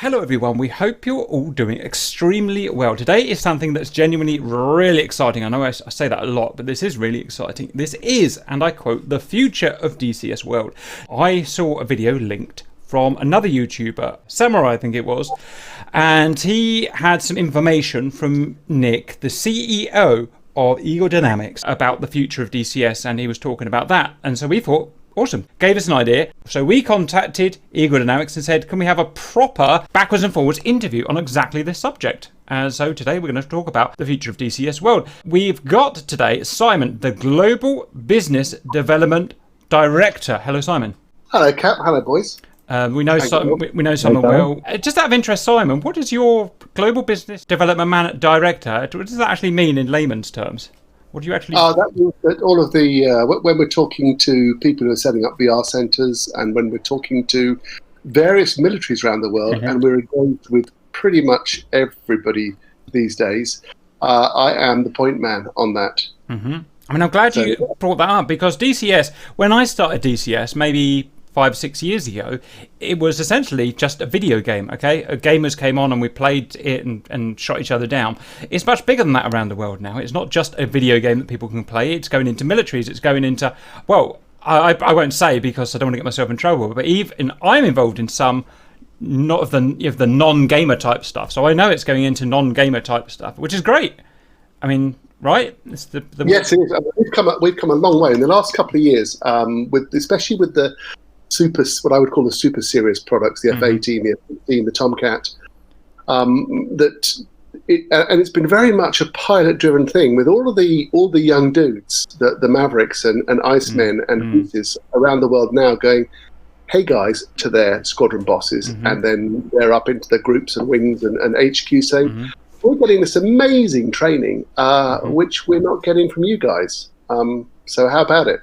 Hello everyone, we hope you're all doing extremely well. Today is something that's genuinely really exciting. I know I say that a lot, but this is really exciting. This is, and I quote, the future of DCS World. I saw a video linked from another YouTuber, Samurai I think it was, and he had some information from Nick, the CEO of Eagle Dynamics, about the future of DCS, and he was talking about that. And so we thought, awesome, gave us an idea. So we contacted Eagle Dynamics and said, can we have a proper backwards and forwards interview on exactly this subject? And so today we're going to talk about the future of DCS World. We've got today Simon, the Global Business Development Director. Hello, Simon. Hello, Cap. Hello, boys. We know Simon well. Just out of interest, Simon, what is your Global Business Development Director? What does that actually mean in layman's terms? What do you actually? That means that all of the when we're talking to people who are setting up VR centres, and when we're talking to various militaries around the world, and we're engaged with pretty much everybody these days, I am the point man on that. I mean, I'm glad you brought that up, because DCS, when I started DCS, maybe 5-6 years ago, it was essentially just a video game. Okay, gamers came on and we played it and shot each other down. It's much bigger than that around the world now. It's not just a video game that people can play. It's going into militaries. It's going into, well, I won't say because I don't want to get myself in trouble, but even I'm involved in some not of the non-gamer type stuff. So I know it's going into non-gamer type stuff, which is great. I mean, right? It's yes, it is. We've come a long way in the last couple of years, especially with the what I would call the super serious products, the F-18, the F-15, the Tomcat, and it's been very much a pilot-driven thing with all the young dudes, the Mavericks and Icemen and Pieces around the world now going, hey guys, to their squadron bosses, and then they're up into the groups and wings and HQ saying, we're getting this amazing training, which we're not getting from you guys. So how about it?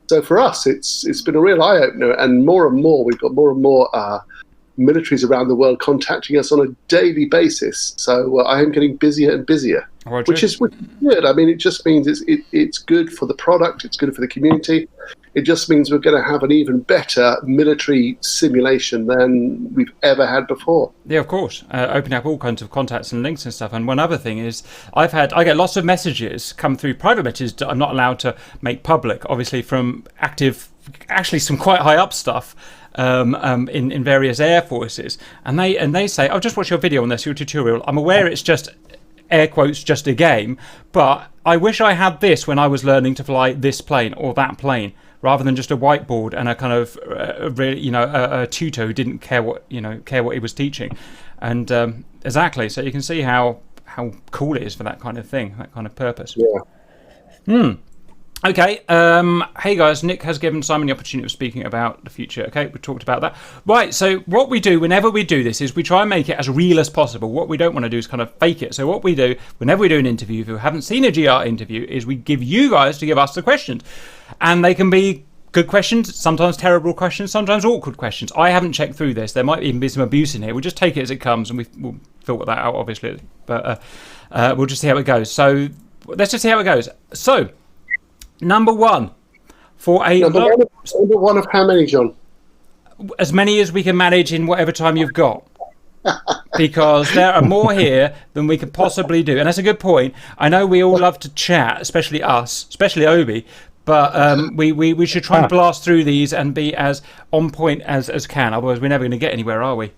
So for us, it's been a real eye-opener, and more we've got more and more militaries around the world contacting us on a daily basis. So I am getting busier and busier, which is good. I mean, it just means it's good for the product, it's good for the community. It just means we're going to have an even better military simulation than we've ever had before. Yeah, of course. Opening up all kinds of contacts and links and stuff. And one other thing is, I get lots of messages come through, private messages that I'm not allowed to make public, obviously from actually some quite high up stuff in various air forces. And they say, I've just watched your video on this, your tutorial. I'm aware it's just, air quotes, just a game, but I wish I had this when I was learning to fly this plane or that plane, rather than just a whiteboard and a kind of a tutor who didn't care what he was teaching. And exactly, so you can see how cool it is for that kind of thing, that kind of purpose. Yeah. Okay, hey guys, Nick has given Simon the opportunity of speaking about the future. Okay, we talked about that. Right, so what we do whenever we do this is we try and make it as real as possible. What we don't want to do is kind of fake it. So what we do whenever we do an interview, if you haven't seen a GR interview, is we give you guys to give us the questions. And they can be good questions, sometimes terrible questions, sometimes awkward questions. I haven't checked through this. There might even be some abuse in here. We'll just take it as it comes, and we'll filter that out, obviously. But we'll just see how it goes. So let's just see how it goes. So, number one. Number one of how many, John? As many as we can manage in whatever time you've got. Because there are more here than we could possibly do. And that's a good point. I know we all love to chat, especially us, especially Obi. But we should try and blast through these and be as on point as can. Otherwise, we're never going to get anywhere, are we?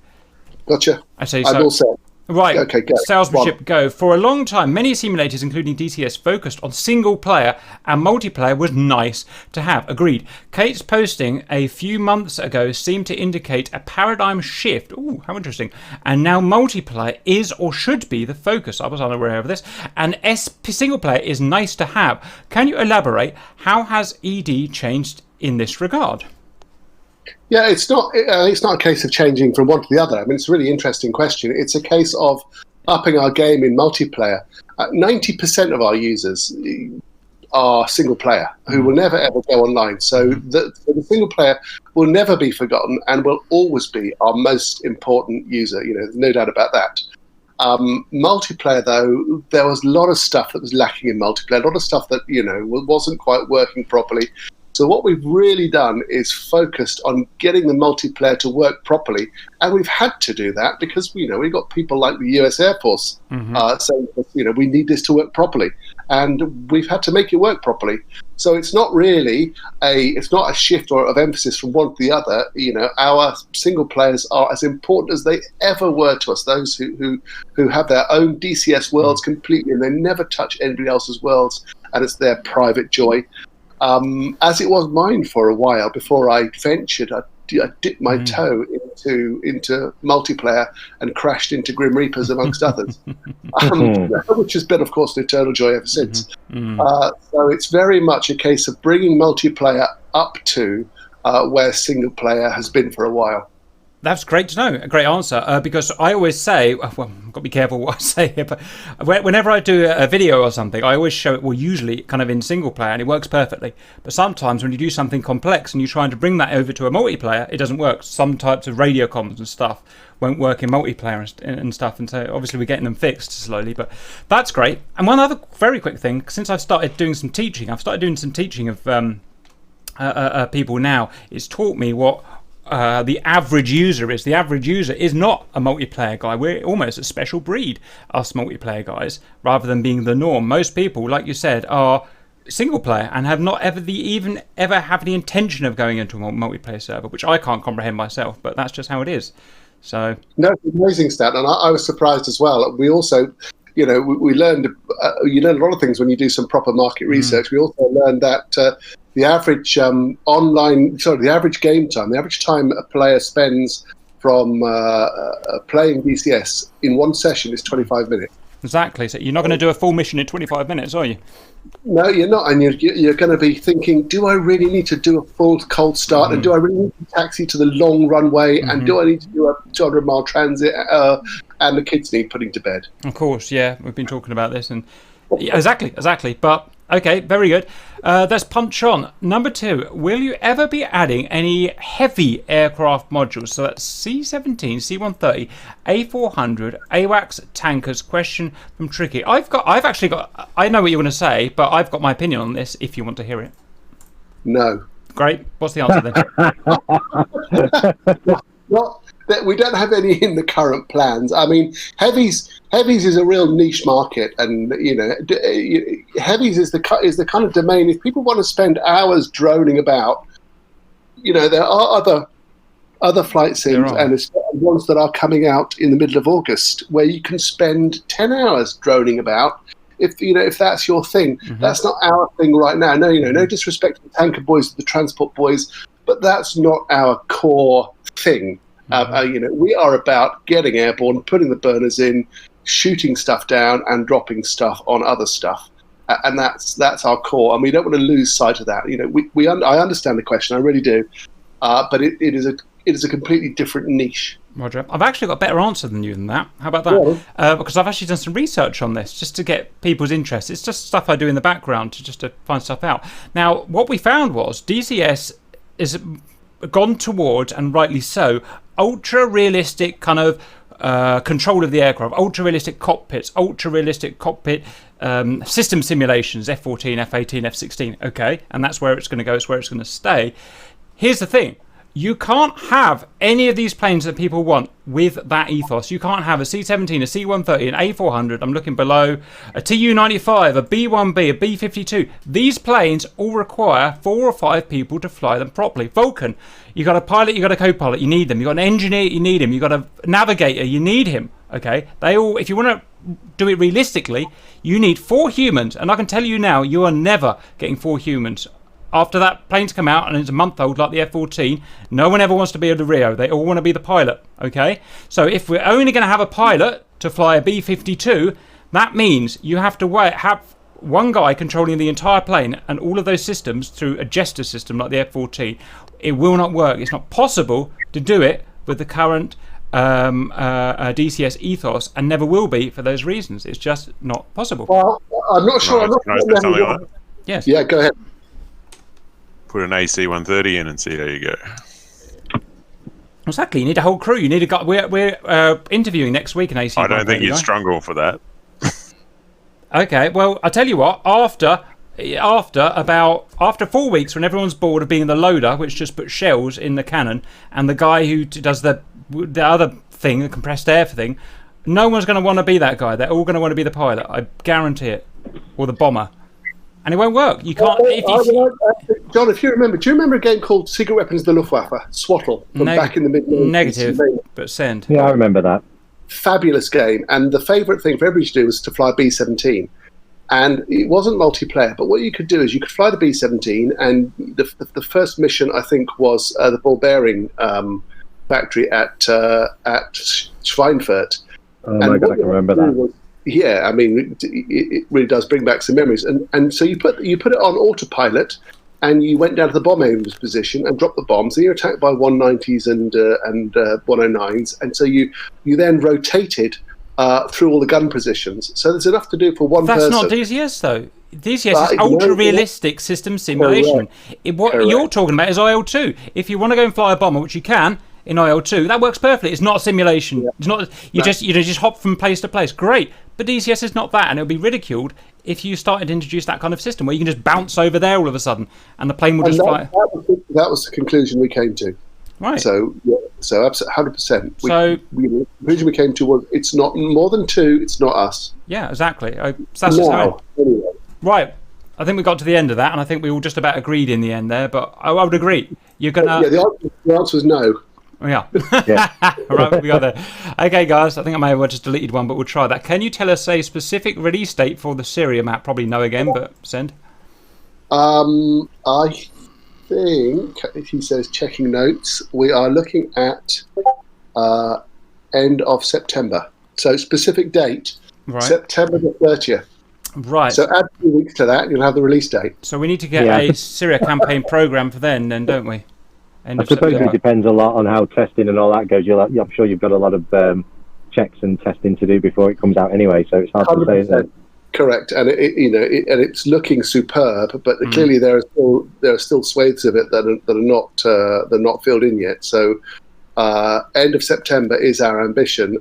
Gotcha. I say so. I will say. Right, okay, go. Salesmanship, go. For a long time, many simulators, including DCS, focused on single player, and multiplayer was nice to have. Agreed. Kate's posting a few months ago seemed to indicate a paradigm shift. Ooh, how interesting. And now multiplayer is or should be the focus. I was unaware of this. And single player is nice to have. Can you elaborate? How has ED changed in this regard? Yeah, it's not a case of changing from one to the other. I mean, it's a really interesting question. It's a case of upping our game in multiplayer. 90% of our users are single player who will never ever go online. So the single player will never be forgotten and will always be our most important user. No doubt about that. Multiplayer, though, there was a lot of stuff that was lacking in multiplayer. A lot of stuff that wasn't quite working properly. So what we've really done is focused on getting the multiplayer to work properly, and we've had to do that because we've got people like the U.S. Air Force saying we need this to work properly, and we've had to make it work properly. So it's not really a shift or of emphasis from one to the other. Our single players are as important as they ever were to us. Those who have their own DCS worlds completely, and they never touch anybody else's worlds, and it's their private joy. As it was mine for a while before I ventured. I dipped my toe into multiplayer and crashed into Grim Reapers amongst others, which has been, of course, an eternal joy ever since. So it's very much a case of bringing multiplayer up to where single player has been for a while. That's great to know. A great answer. Because I always say, well, I've got to be careful what I say here, but whenever I do a video or something, I always show it, well, usually kind of in single player, and it works perfectly. But sometimes when you do something complex and you're trying to bring that over to a multiplayer, it doesn't work. Some types of radio comms and stuff won't work in multiplayer and stuff. And so obviously we're getting them fixed slowly, but that's great. And one other very quick thing, since I've started doing some teaching, of people now, it's taught me what the average user is. The average user is not a multiplayer guy. We're almost a special breed, us multiplayer guys, rather than being the norm. Most people, like you said, are single player and have not ever have the intention of going into a multiplayer server, which I can't comprehend myself, but that's just how it is. So no, it's an amazing stat, and I was surprised as well. We also, we learned you learn a lot of things when you do some proper market research. We also learned that the average the average game time, the average time a player spends from playing DCS in one session is 25 minutes. Exactly. So you're not going to do a full mission in 25 minutes, are you? No, you're not. And you're going to be thinking, do I really need to do a full cold start? And do I really need to taxi to the long runway? And do I need to do a 200-mile transit? And the kids need putting to bed. Of course, yeah. We've been talking about this. And exactly. But okay, very good. Let's punch on. Number 2, will you ever be adding any heavy aircraft modules? So that's C-17, C-130, A-400, AWACS tankers. Question from Tricky. I know what you're going to say, but I've got my opinion on this if you want to hear it. No. Great. What's the answer then? We don't have any in the current plans. I mean, heavies is a real niche market, and heavies is the kind of domain. If people want to spend hours droning about, there are other flight sims and ones that are coming out in the middle of August where you can spend 10 hours droning about. If that's your thing, that's not our thing right now. No, no disrespect to the tanker boys, the transport boys, but that's not our core thing. We are about getting airborne, putting the burners in, shooting stuff down, and dropping stuff on other stuff, and that's our core. And we don't want to lose sight of that. I understand the question, I really do, but it is a completely different niche. Roger. I've actually got a better answer than you than that. How about that? Yeah. Because I've actually done some research on this just to get people's interest. It's just stuff I do in the background to find stuff out. Now, what we found was DCS is gone towards, and rightly so, ultra-realistic kind of control of the aircraft, ultra-realistic cockpits, ultra-realistic cockpit system simulations, F-14, F-18, F-16, okay, and that's where it's going to go, it's where it's going to stay. Here's the thing. You can't have any of these planes that people want with that ethos. You can't have a C-17, a C-130, an A-400, I'm looking below, a Tu-95, a B-1B, a B-52. These planes all require 4 or 5 people to fly them properly. Vulcan, you got a pilot, you got a co-pilot, you need them. You got an engineer, you need him. You got a navigator, you need him. Okay, if you want to do it realistically, you need 4 humans, and I can tell you now, you are never getting 4 humans. After that plane's come out and it's a month old like the F-14, no one ever wants to be a Rio. They all want to be the pilot, okay? So if we're only going to have a pilot to fly a B-52, that means you have to have one guy controlling the entire plane and all of those systems through a jester system like the F-14. It will not work. It's not possible to do it with the current DCS ethos, and never will be for those reasons. It's just not possible. Well, I'm not sure. Yes. Yeah, go ahead. Put an AC-130 in and see how you go. Exactly. You need a whole crew. You need a guy. We're interviewing next week an AC-130. I don't think you'd struggle for that. Okay. Well, I'll tell you what. After after 4 weeks, when everyone's bored of being the loader, which just puts shells in the cannon, and the guy who does the other thing, the compressed air thing, no one's going to want to be that guy. They're all going to want to be the pilot. I guarantee it, or the bomber. And it won't work. You can't. John, if you remember, do you remember a game called Secret Weapons of the Luftwaffe, Swattle, from back in the mid-90s? Negative, but send. Yeah, I remember that. Fabulous game. And the favourite thing for everybody to do was to fly B-17. And it wasn't multiplayer, but what you could do is you could fly the B-17, and the first mission, I think, was the ball bearing factory at Schweinfurt. Oh my God, I can remember that. Yeah, I mean, it really does bring back some memories. And so you put it on autopilot, and you went down to the bomb aimer's position and dropped the bombs. And you're attacked by 190s and 109s, and so you then rotated through all the gun positions. So there's enough to do for one person. That's not DCS though. DCS is ultra-realistic system simulation. What you're talking about is IL-2. If you want to go and fly a bomber, which you can in IL-2, that works perfectly. It's not a simulation. Yeah. It's not. You just hop from place to place. Great. But DCS is not that, and it would be ridiculed if you started to introduce that kind of system where you can just bounce over there all of a sudden, and the plane will just fly. That was the conclusion we came to. Right. So 100%. The conclusion we came to was it's not more than two. It's not us. Yeah, exactly. That's just how. Anyway. Right. I think we got to the end of that, and I think we all just about agreed in the end there. But I would agree. You're gonna. Yeah, the answer was no. Yeah. Right, we got there. Okay, guys, I think I may have just deleted one, but we'll try that. Can you tell us a specific release date for the Syria map? Probably no again, but send. I think, if he says checking notes, we are looking at end of September. So specific date, right. September the 30th. Right. So add 2 weeks to that, and you'll have the release date. So we need to get a Syria campaign program for then, don't we? I suppose it depends a lot on how testing and all that goes. I'm sure you've got a lot of checks and testing to do before it comes out anyway, so it's hard 100%. To say. Correct, and it's looking superb, but clearly there are still swathes of it that are not filled in yet. So end of September is our ambition.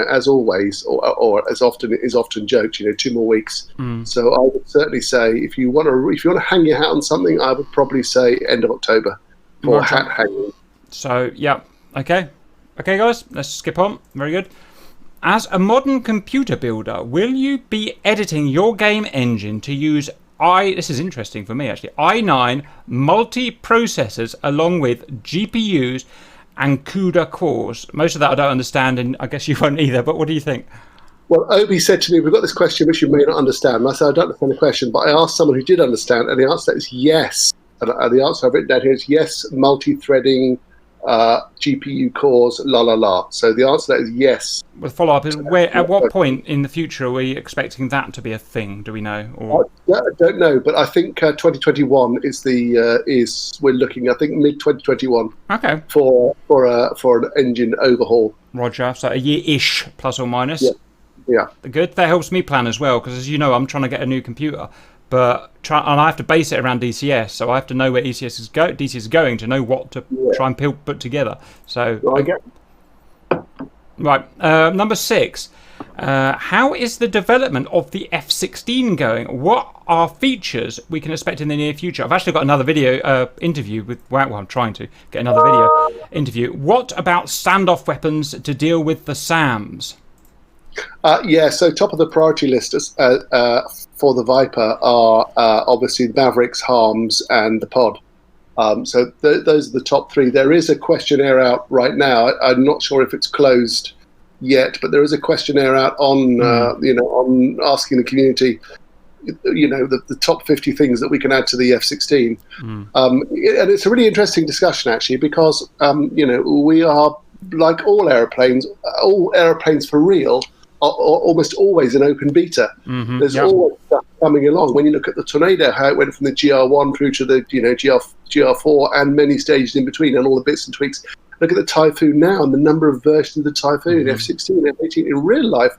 As always, or as often is often joked, 2 more weeks. So I would certainly say if you want to hang your hat on something, I would probably say end of October. For hat hanging. So, yeah. Okay, guys, let's skip on. Very good. As a modern computer builder, will you be editing your game engine to use this is interesting for me actually, i9 multi-processors along with GPUs and CUDA cores? Most of that I don't understand, and I guess you won't either, but what do you think? Well, Obi said to me, we've got this question which you may not understand. And I said, I don't understand the question, but I asked someone who did understand, and the answer is yes. And the answer I've written down here is yes, multi-threading, GPU cores, So the answer to that is yes. The follow-up is at what point in the future are we expecting that to be a thing? Do we know? Or? I don't know, but I think 2021 we're looking. I think mid 2021. Okay. For an engine overhaul. Roger. So a year-ish, plus or minus. Yeah. Good. That helps me plan as well, because as you know, I'm trying to get a new computer. And I have to base it around DCS, so I have to know where DCS is going to know what to try and put together. So, right, number 6. How is the development of the F-16 going? What are features we can expect in the near future? I've actually got another video interview with. Well, I'm trying to get another video interview. What about standoff weapons to deal with the SAMs? So top of the priority list for the Viper are obviously Mavericks, Harms, and the Pod. So those are the top 3. There is a questionnaire out right now. I'm not sure if it's closed yet, but there is a questionnaire out on on asking the community, the top 50 things that we can add to the F-16. And it's a really interesting discussion actually, because we are, like all airplanes for real, are almost always an open beta. There's always stuff coming along. When you look at the Tornado, how it went from the GR1 through to the GR4 and many stages in between and all the bits and tweaks. Look at the Typhoon now and the number of versions of the Typhoon, F-16, F-18. In real life,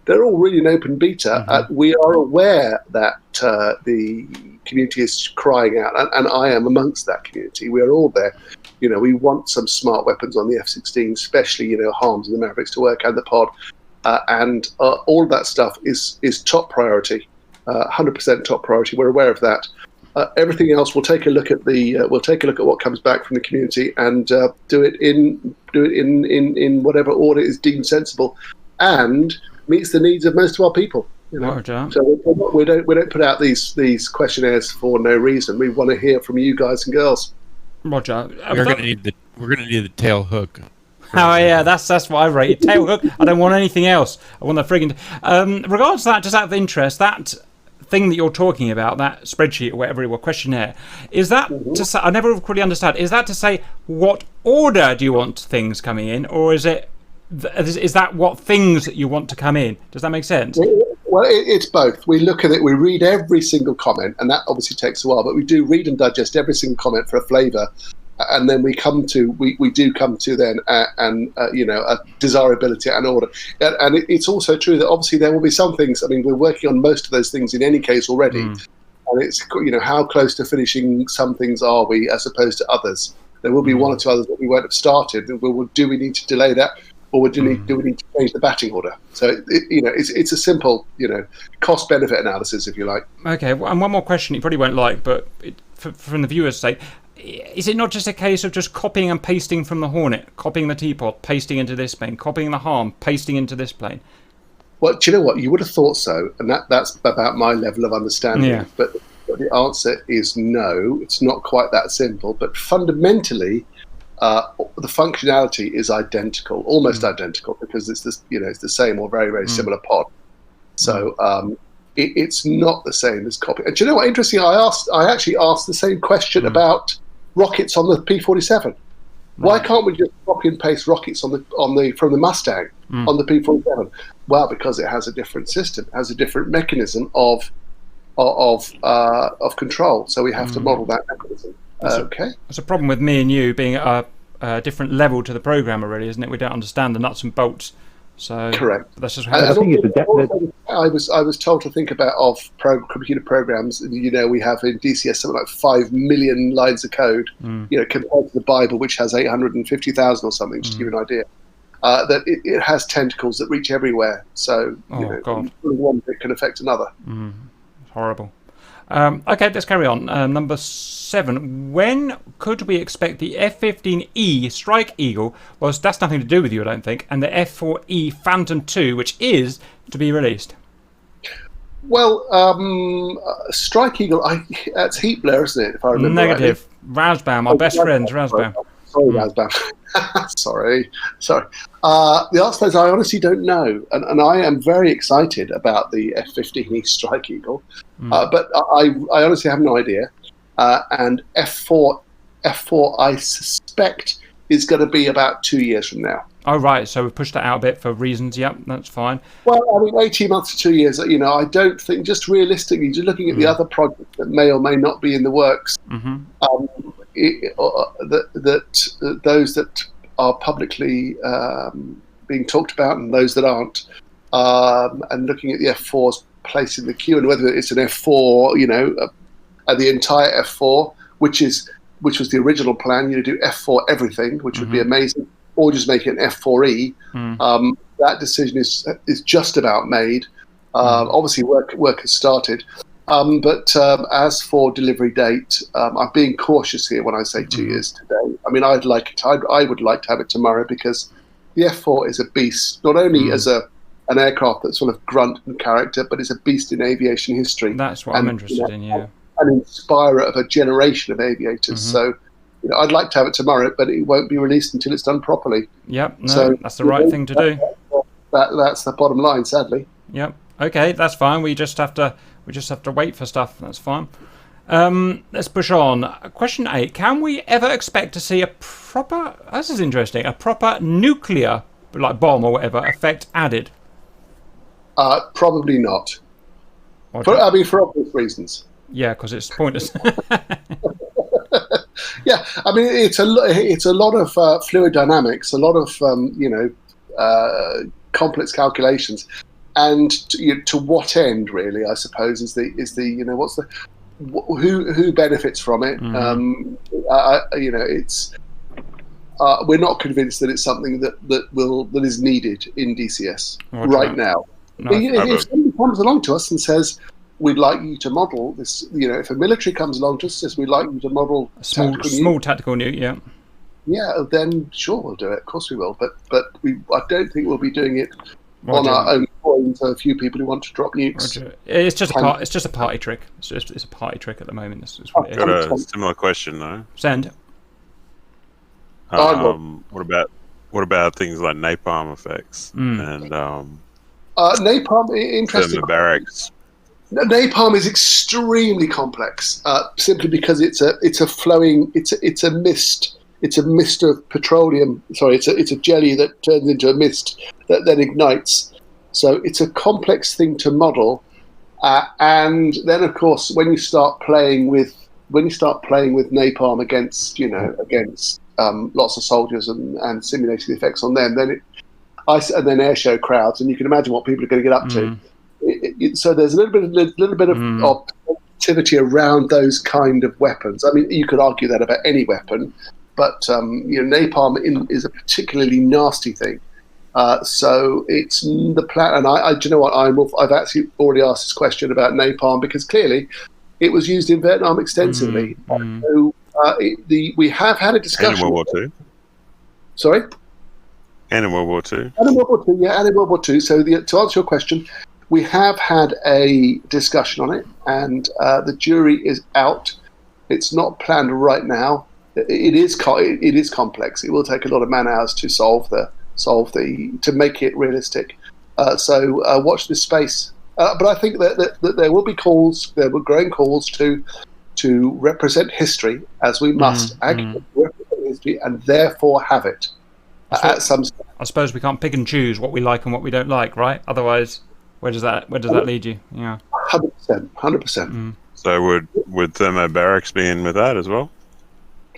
they're all really an open beta. We are aware that the community is crying out, and I am amongst that community. We are all there. We want some smart weapons on the F-16, especially, Harms and the Mavericks to work, and the Pod. And all of that stuff is top priority. 100% top priority. We're aware of that. Everything else, we'll take a look at what comes back from the community and do it in whatever order is deemed sensible and meets the needs of most of our people. You know? Roger. So we don't put out these questionnaires for no reason. We want to hear from you guys and girls. Roger. We're gonna need the tail hook. Oh yeah, that's what I rate. Tail hook. I don't want anything else. I want the friggin'. Regards to that, just out of interest, that thing that you're talking about, that spreadsheet or whatever it was, questionnaire, is that to say? I never really understand. Is that to say what order do you want things coming in, or is it? Is that what things that you want to come in? Does that make sense? Well, it's both. We look at it, we read every single comment, and that obviously takes a while, but we do read and digest every single comment for a flavour, and then we do come to then a desirability and order. And it's also true that obviously there will be some things, I mean, we're working on most of those things in any case already, and it's, how close to finishing some things are we as opposed to others. There will be one or two others that we won't have started, and do we need to delay that? Or do we need to change the batting order? So it's a simple cost benefit analysis, if you like. Okay, and one more question you probably won't like, but from the viewer's sake, is it not just a case of just copying and pasting from the Hornet, copying the teapot, pasting into this plane, copying the harm, pasting into this plane? Well, do you know what? You would have thought so, and that's about my level of understanding. Yeah. But the answer is no. It's not quite that simple. But fundamentally, the functionality is identical, almost identical, because it's this, it's the same or very, very similar pod. So it's not the same as copy. And do you know what? Interesting. I actually asked the same question about rockets on the P-47. Right. Why can't we just copy and paste rockets from the Mustang on the P-47? Well, because it has a different system, has a different mechanism of control. So we have to model that mechanism. It's a problem with me and you being at a different level to the programmer, really, isn't it? We don't understand the nuts and bolts. So correct. That's just how I think it's I was told to think about computer programs. We have in DCS something like 5 million lines of code. Compared to the Bible, which has 850,000 or something. Just to give you an idea. That it has tentacles that reach everywhere. So one bit can affect another. Horrible. Okay, let's carry on. Number 7. When could we expect the F-15E Strike Eagle? Well, that's nothing to do with you, I don't think. And the F-4E Phantom II, which is to be released. Well, Strike Eagle, that's Heat Blur, isn't it? If I remember Negative. Rightly. Razbam, our best friends, Razbam. Sorry, Razbam. Sorry. The answer is I honestly don't know, and I am very excited about the F-15E Strike Eagle, but I honestly have no idea. And F4 I suspect is going to be about 2 years from now. Oh right, so we've pushed that out a bit for reasons. Yep, that's fine. Well, I mean, 18 months to 2 years. I don't think, just realistically, just looking at the other projects that may or may not be in the works. Those that are publicly being talked about and those that aren't, and looking at the F4's place in the queue and whether it's an F4, the entire F4, which was the original plan, do F4 everything, which would be amazing, or just make it an F4E. That decision is just about made. Obviously, work has started. But as for delivery date, I'm being cautious here when I say 2 years today. I mean, I would like to have it tomorrow, because the F4 is a beast, not only as an aircraft that's sort of grunt and character, but it's a beast in aviation history. That's what I'm interested in, yeah. An inspirer of a generation of aviators. So, I'd like to have it tomorrow, but it won't be released until it's done properly. Yep, that's the right thing to do. That's the bottom line, sadly. Yep. Okay, that's fine. We just have to wait for stuff. That's fine. Let's push on. Question 8. Can we ever expect to see a proper, this is interesting, a proper nuclear, like bomb or whatever, effect added? Probably not. For obvious reasons. Yeah, because it's pointless. Yeah, I mean, it's a lot of fluid dynamics, a lot of complex calculations, and to what end, really? I suppose is the who benefits from it. It's we're not convinced that it's something that is needed in DCS right now. No. If somebody comes along to us and says, we'd like you to model this. If a military comes along to us, we'd like you to model a small tactical nuke. Yeah. Yeah, then sure, we'll do it. Of course we will. But I don't think we'll be doing it on our own coins. A few people who want to drop nukes. Roger. It's just a party trick. It's a party trick at the moment. That's what it is. Got a similar question though. Send. What about things like napalm effects and napalm? Interesting. Thermobarics. Napalm is extremely complex, simply because it's a flowing. It's a mist. It's a mist of petroleum. Sorry, it's a jelly that turns into a mist that then ignites. So it's a complex thing to model. And then, of course, when you start playing with napalm against lots of soldiers and simulating the effects on them, then air show crowds, and you can imagine what people are going to get up to. So there's a little bit of activity around those kind of weapons. I mean, you could argue that about any weapon, but napalm is a particularly nasty thing. So it's the plan. And do you know what? I've actually already asked this question about napalm because clearly it was used in Vietnam extensively. So we have had a discussion. And in World War II. Sorry. And in World War II. And in World War II, yeah, and in World War II. So to answer your question, we have had a discussion on it, and the jury is out. It's not planned right now. It is complex. It will take a lot of man hours to to make it realistic. So watch this space. But I think that there will be calls. There will growing calls to represent history as we must accurately represent history and therefore have it at some stage. I suppose we can't pick and choose what we like and what we don't like, right? Otherwise, where does that lead you? Yeah. 100%. So would thermobarics be in with that as well?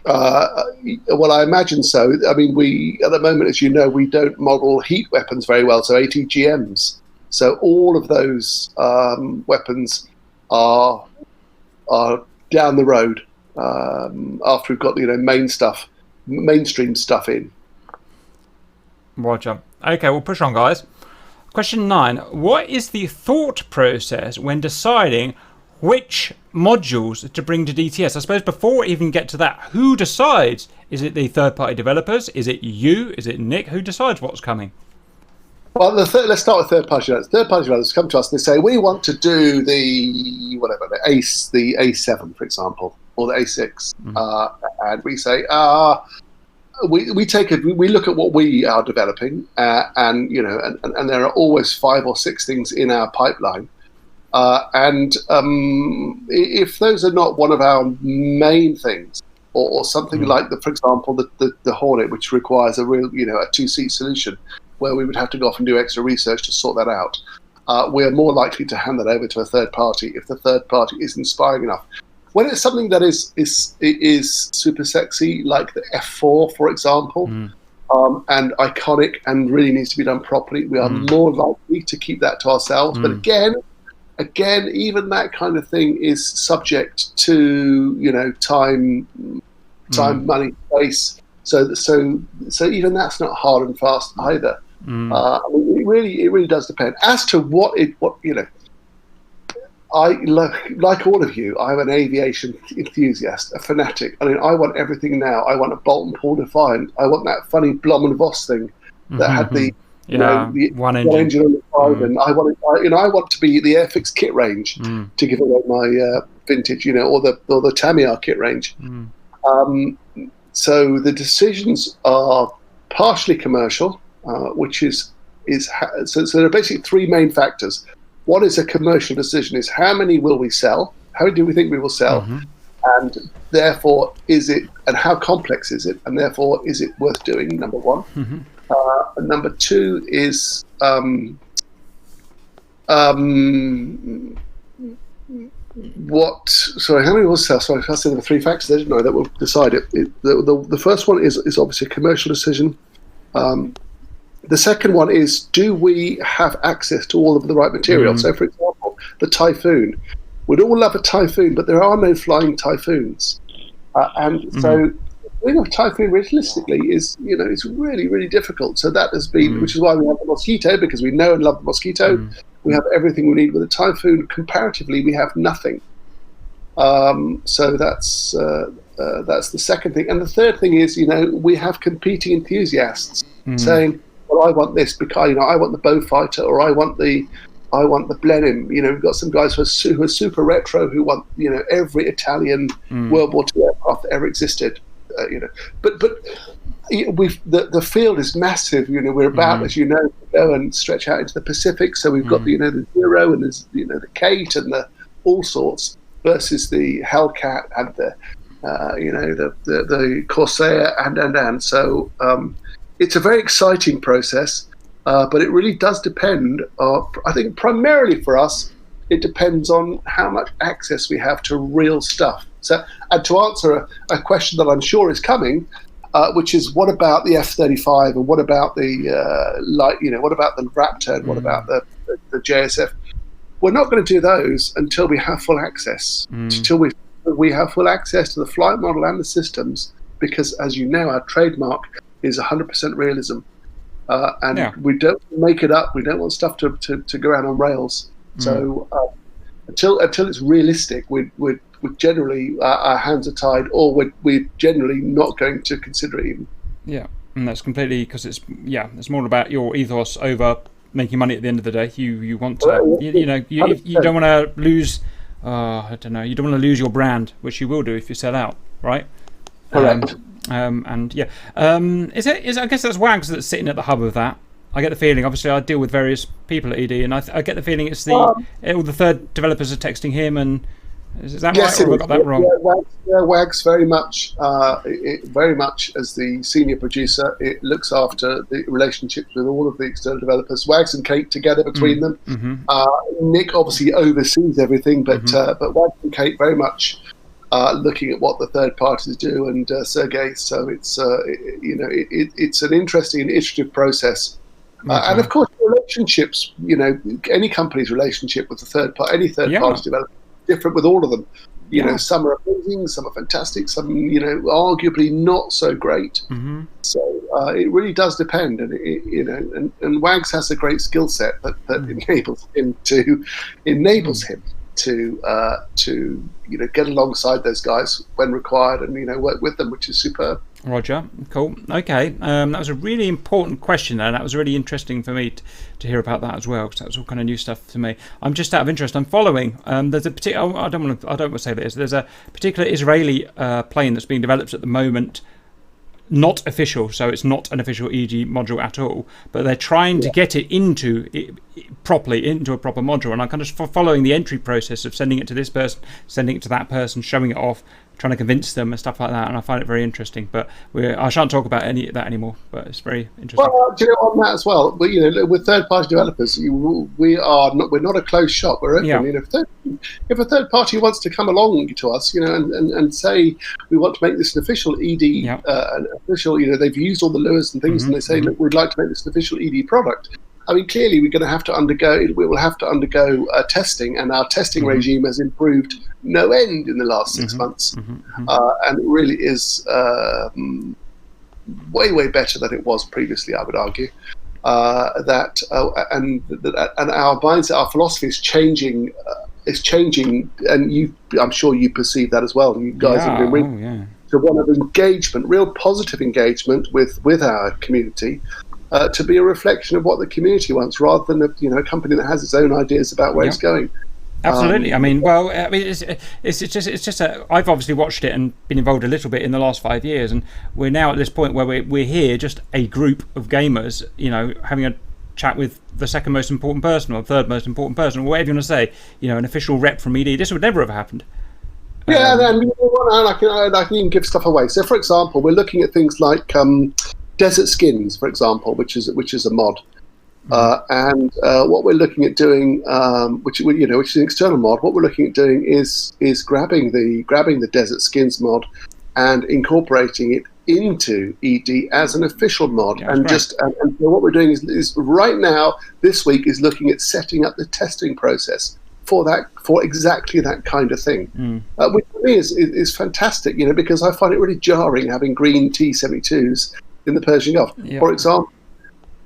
Well, I imagine so. I mean, we at the moment, as you know, we don't model heat weapons very well, so ATGMs. So all of those weapons are down the road after we've got mainstream stuff in. Roger. Okay, we'll push on, guys. Question 9. What is the thought process when deciding which modules to bring to DCS? I suppose before we even get to that, who decides? Is it the third-party developers? Is it you? Is it Nick? Who decides what's coming? Well, let's start with third-party developers. Third-party developers come to us and they say, we want to do the A7, for example, or the A6. And we say, we look at what we are developing, and there are always 5 or 6 things in our pipeline. If those are not one of our main things, or something like for example, the Hornet, which requires a real, a 2-seat solution, where we would have to go off and do extra research to sort that out, we are more likely to hand that over to a third party if the third party is inspiring enough. When it's something that is super sexy, like the F4, for example, and iconic and really needs to be done properly, we are more likely to keep that to ourselves. But again, even that kind of thing is subject to time, money, space. So even that's not hard and fast either. I mean, it really does depend as to what. I like all of you. I'm an aviation enthusiast, a fanatic. I mean, I want everything now. I want a Bolt and Paul Defiant. I want that funny Blom and Voss thing that had the one engine on the side, and I want to be the Airfix kit range to give away my vintage, or the Tamiya kit range. So the decisions are partially commercial, which is so there are basically 3 main factors. One is a commercial decision: is how many will we sell? How do we think we will sell? And therefore, is it, and how complex is it? And therefore, is it worth doing? Number 1. And number 2 is what? Sorry, how many will sell? Sorry, I said there were 3 factors there, didn't I? That will decide it. The first one is obviously a commercial decision. The second one is, do we have access to all of the right material? So, for example, the Typhoon. We'd all love a Typhoon, but there are no flying Typhoons. So doing a Typhoon realistically is, it's really, really difficult. So that has been, which is why we have the Mosquito, because we know and love the Mosquito. We have everything we need. With a Typhoon, comparatively, we have nothing. So that's the second thing. And the third thing is, we have competing enthusiasts saying, well, I want this because, I want the Beaufighter, or I want the Blenheim. We've got some guys who are super retro, who want, every Italian World War II aircraft that ever existed. But the field is massive. We're about, as you know, to go and stretch out into the Pacific. So we've got the Zero, and there's the Kate, and the all sorts, versus the Hellcat and the Corsair and. So it's a very exciting process, but it really does depend. I think primarily for us, it depends on how much access we have to real stuff. So, and to answer a question that I'm sure is coming, which is, what about the F-35, and what about the what about the Raptor, and what about the JSF? We're not going to do those until we have full access. Until we have full access to the flight model and the systems, because, as you know, our trademark is 100% realism, and we don't make it up. We don't want stuff to go around on rails. So until it's realistic, we generally our hands are tied, or we're generally not going to consider it even. Yeah, and that's completely because it's more about your ethos over making money at the end of the day. You want to, you don't want to lose. I don't know. You don't want to lose your brand, which you will do if you sell out, right? Correct. I guess that's Wags that's sitting at the hub of that. I get the feeling, obviously I deal with various people at ED, and I get the feeling it's all the third developers are texting him, and is that right, or have I got that wrong? Wags very much as the senior producer, it looks after the relationships with all of the external developers. Wags and Kate together between them. Nick obviously oversees everything, but Wags and Kate very much looking at what the third parties do, and Sergey. So it's it's an interesting and iterative process. And of course, relationships. Any company's relationship with any third party developer is different with all of them. Some are amazing, some are fantastic, some arguably not so great. So it really does depend, and and Wags has a great skill set that enables him to get alongside those guys when required, and work with them, which is superb. Roger, cool. Okay, that was a really important question, and that was really interesting for me to hear about that as well, because that was all kind of new stuff to me. I'm just out of interest. I'm following. There's a particular. I don't want to say that. There's a particular Israeli plane that's being developed at the moment. Not official, so it's not an official EG module at all, but they're trying to get it properly into a proper module, and I'm kind of following the entry process of sending it to this person, sending it to that person, showing it off, trying to convince them and stuff like that, and I find it very interesting. But I shan't talk about any of that anymore, but it's very interesting. Well, on that as well, but with third-party developers, we're not a closed shop. We're open. If a third party wants to come along to us, and say we want to make this an official ED, an official, they've used all the lures and things, and they say, look, we'd like to make this an official ED product. I mean, clearly we will have to undergo testing, and our testing regime has improved no end in the last 6 months, and it really is way better than it was previously, I would argue. And our mindset, our philosophy is changing. And I'm sure you perceive that as well. You guys have been to one of engagement, real positive engagement with our community. To be a reflection of what the community wants, rather than a company that has its own ideas about where it's going. Absolutely. It's just I've obviously watched it and been involved a little bit in the last 5 years, and we're now at this point where we're here, just a group of gamers, having a chat with the second most important person or third most important person, or whatever you want to say, an official rep from ED. This would never have happened. And I can even give stuff away. So, for example, we're looking at things like Desert Skins, for example, which is a mod, and what we're looking at doing, which is an external mod. What we're looking at doing is grabbing the Desert Skins mod and incorporating it into ED as an official mod. And so what we're doing is right now, this week, is looking at setting up the testing process for exactly that kind of thing, which for me is fantastic. Because I find it really jarring having green T-72s in the Persian Gulf, for example.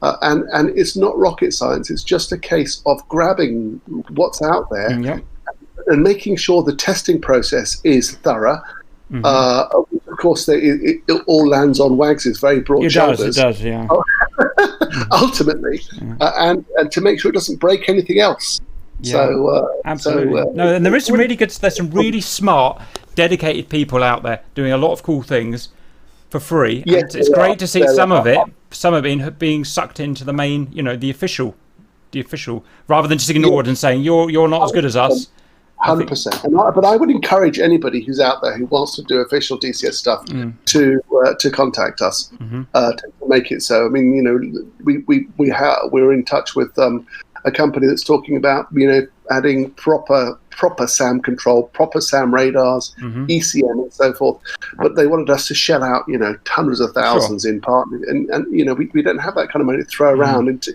And it's not rocket science. It's just a case of grabbing what's out there and making sure the testing process is thorough. Of course, it all lands on Wags's very broad shoulders. It does, yeah. Ultimately, and to make sure it doesn't break anything else. Yeah, so absolutely. No, and there is some really good. There's some really smart, dedicated people out there doing a lot of cool things for free. Yes, and it's great to see some of it being sucked into the main, the official, rather than just ignored and saying you're not as good as us. 100%. But I would encourage anybody who's out there who wants to do official DCS stuff to contact us to make it so. I mean, we're in touch with a company that's talking about adding proper SAM control, proper SAM radars, ECM and so forth. But they wanted us to shell out hundreds of thousands in partners, and we don't have that kind of money to throw around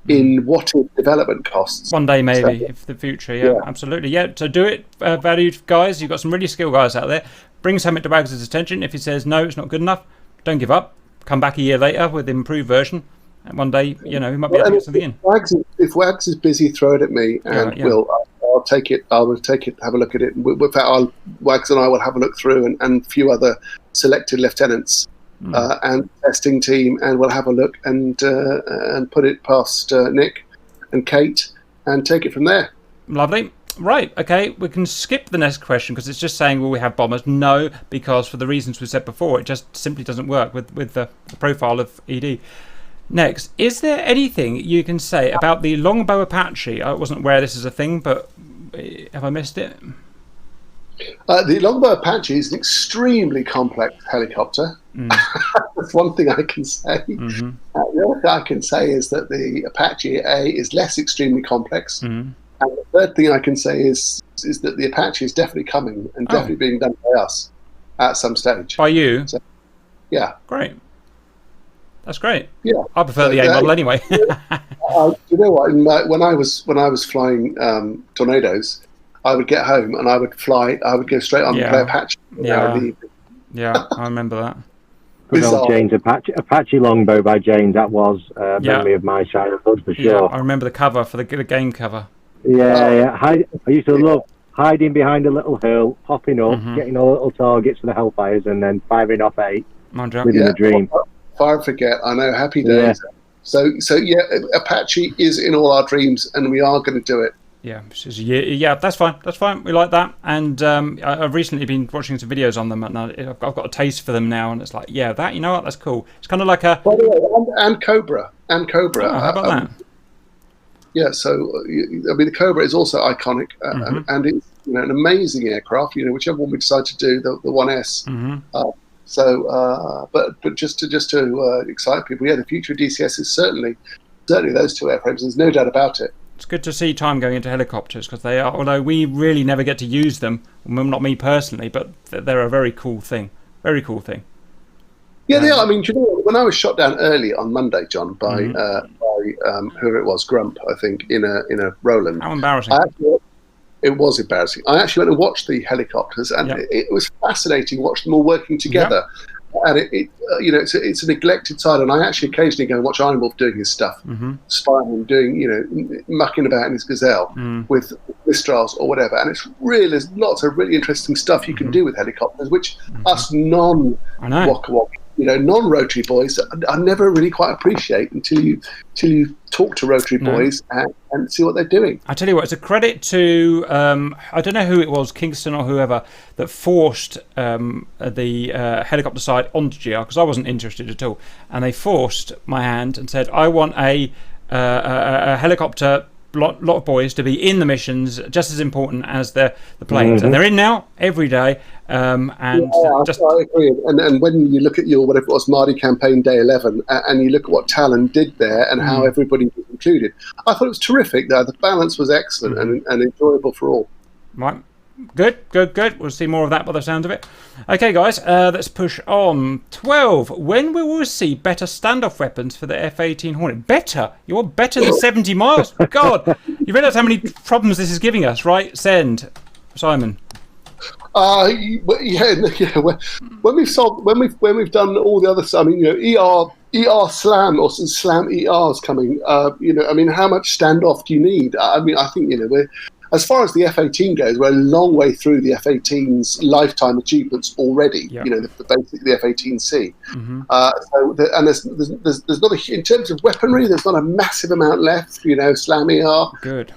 in what is development costs. One day maybe, if the future, absolutely. So do it, valued guys. You've got some really skilled guys out there. Bring something to Wags' attention. If he says no, it's not good enough, don't give up. Come back a year later with the improved version. And one day, we might be able to get something in. If Wags is busy, throw it at me, and I'll take it. I will take it, have a look at it. In fact, Wags and I will have a look through, and a few other selected lieutenants and testing team, and we'll have a look and put it past Nick and Kate and take it from there. Lovely. Right, okay, we can skip the next question because it's just saying, will we have bombers? No, because for the reasons we said before, it just simply doesn't work with the profile of ED. Next, is there anything you can say about the Longbow Apache? I wasn't aware this is a thing, but have I missed it? The Longbow Apache is an extremely complex helicopter. That's one thing I can say. The other thing I can say is that the Apache A is less extremely complex. And the third thing I can say is that the Apache is definitely coming and definitely being done by us at some stage. By you? So, yeah. Great. That's great. Yeah, I prefer the A model anyway. You know what? When I was flying Tornadoes, I would get home and I would go straight on and play Apache. Yeah, I remember that. Good old James Apache Longbow by James. That was memory of my childhood for sure. Yeah, I remember the cover for the game cover. Yeah. I used to love hiding behind a little hill, popping up, getting all little targets for the Hellfires, and then firing off 8. Living the dream. Fire and forget. I know. Happy days. So Apache is in all our dreams, and we are going to do it. Yeah, that's fine. We like that. And I've recently been watching some videos on them, and I've got a taste for them now. And it's like, that, you know what? That's cool. It's kind of like a. By the way, and Cobra. Oh, how about that? Yeah. So I mean, the Cobra is also iconic, and it's an amazing aircraft. Whichever one we decide to do, the 1S. But just to excite people, the future of DCS is certainly those two airframes. There's no doubt about it. It's good to see time going into helicopters because they are, although we really never get to use them, well, not me personally, but they're a very cool thing. Very cool thing. Yeah, they are. I mean, do you know, when I was shot down early on Monday, John, by whoever it was, Grump, I think, in a Roland. How embarrassing. It was embarrassing. I actually went and watched the helicopters, and it was fascinating watching them all working together. And it's a neglected side. And I actually occasionally go and watch Iron Wolf doing his stuff, spying, doing mucking about in his Gazelle with Mistrals or whatever. And there's lots of really interesting stuff you can do with helicopters, which us non-rotary boys, I never really quite appreciate until you talk to rotary boys and see what they're doing. I tell you what, it's a credit to I don't know who it was, Kingston or whoever, that forced the helicopter side onto GR because I wasn't interested at all, and they forced my hand and said, I want a helicopter. Lot of boys to be in the missions, just as important as the planes, and they're in now every day. I agree. And when you look at your whatever it was, Mardi campaign day 11, and you look at what Talon did there and how everybody was included, I thought it was terrific. The balance was excellent and enjoyable for all. Right. Good. We'll see more of that by the sound of it. Okay, guys, let's push on. 12. When will we see better standoff weapons for the F-18 Hornet? Better? You're better than 70 miles? God, you realise how many problems this is giving us, right? Send. Simon. When we've done all the other stuff, I mean, ER Slam or Slam ER is coming. How much standoff do you need? I mean, I think we're, as far as the F-18 goes, we're a long way through the F-18's lifetime achievements already. Yeah. The F-18C. Mm-hmm. There's not in terms of weaponry, there's not a massive amount left. Slam ER. Good.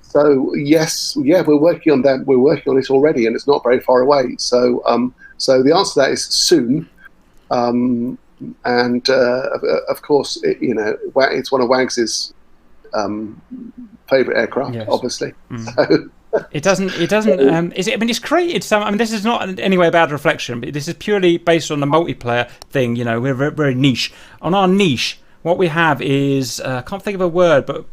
So yes, we're working on that. We're working on it already, and it's not very far away. So the answer to that is soon. And of course, it's one of Wags's favorite aircraft, yes. Obviously. Mm. So. It doesn't. It's created some. I mean, this is not in any way a bad reflection, but this is purely based on the multiplayer thing. We're very, very niche. On our niche, what we have is I can't think of a word, but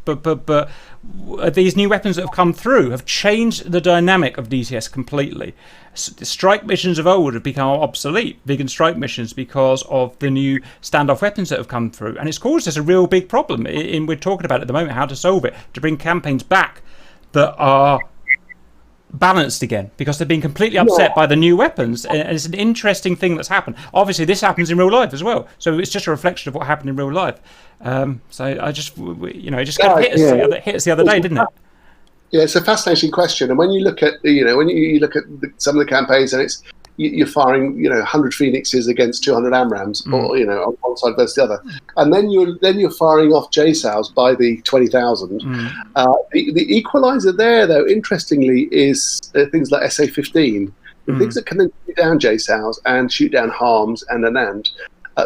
these new weapons that have come through have changed the dynamic of DCS completely. Strike missions of old have become obsolete, vegan strike missions, because of the new standoff weapons that have come through, and it's caused us a real big problem. We're talking about at the moment how to solve it, to bring campaigns back that are balanced again, because they've been completely upset by the new weapons, and it's an interesting thing that's happened. Obviously this happens in real life as well, so it's just a reflection of what happened in real life. So I just it just kind of hit us the other day, didn't it? Yeah, it's a fascinating question, and when you look at some of the campaigns, and you're firing 100 Phoenixes against 200 AMRAAMs, or on one side versus the other, and then you're firing off JSOWs by the 20,000. The equalizer there, though, interestingly, is things like SA-15, things that can then shoot down JSOWs and shoot down harms and Anand.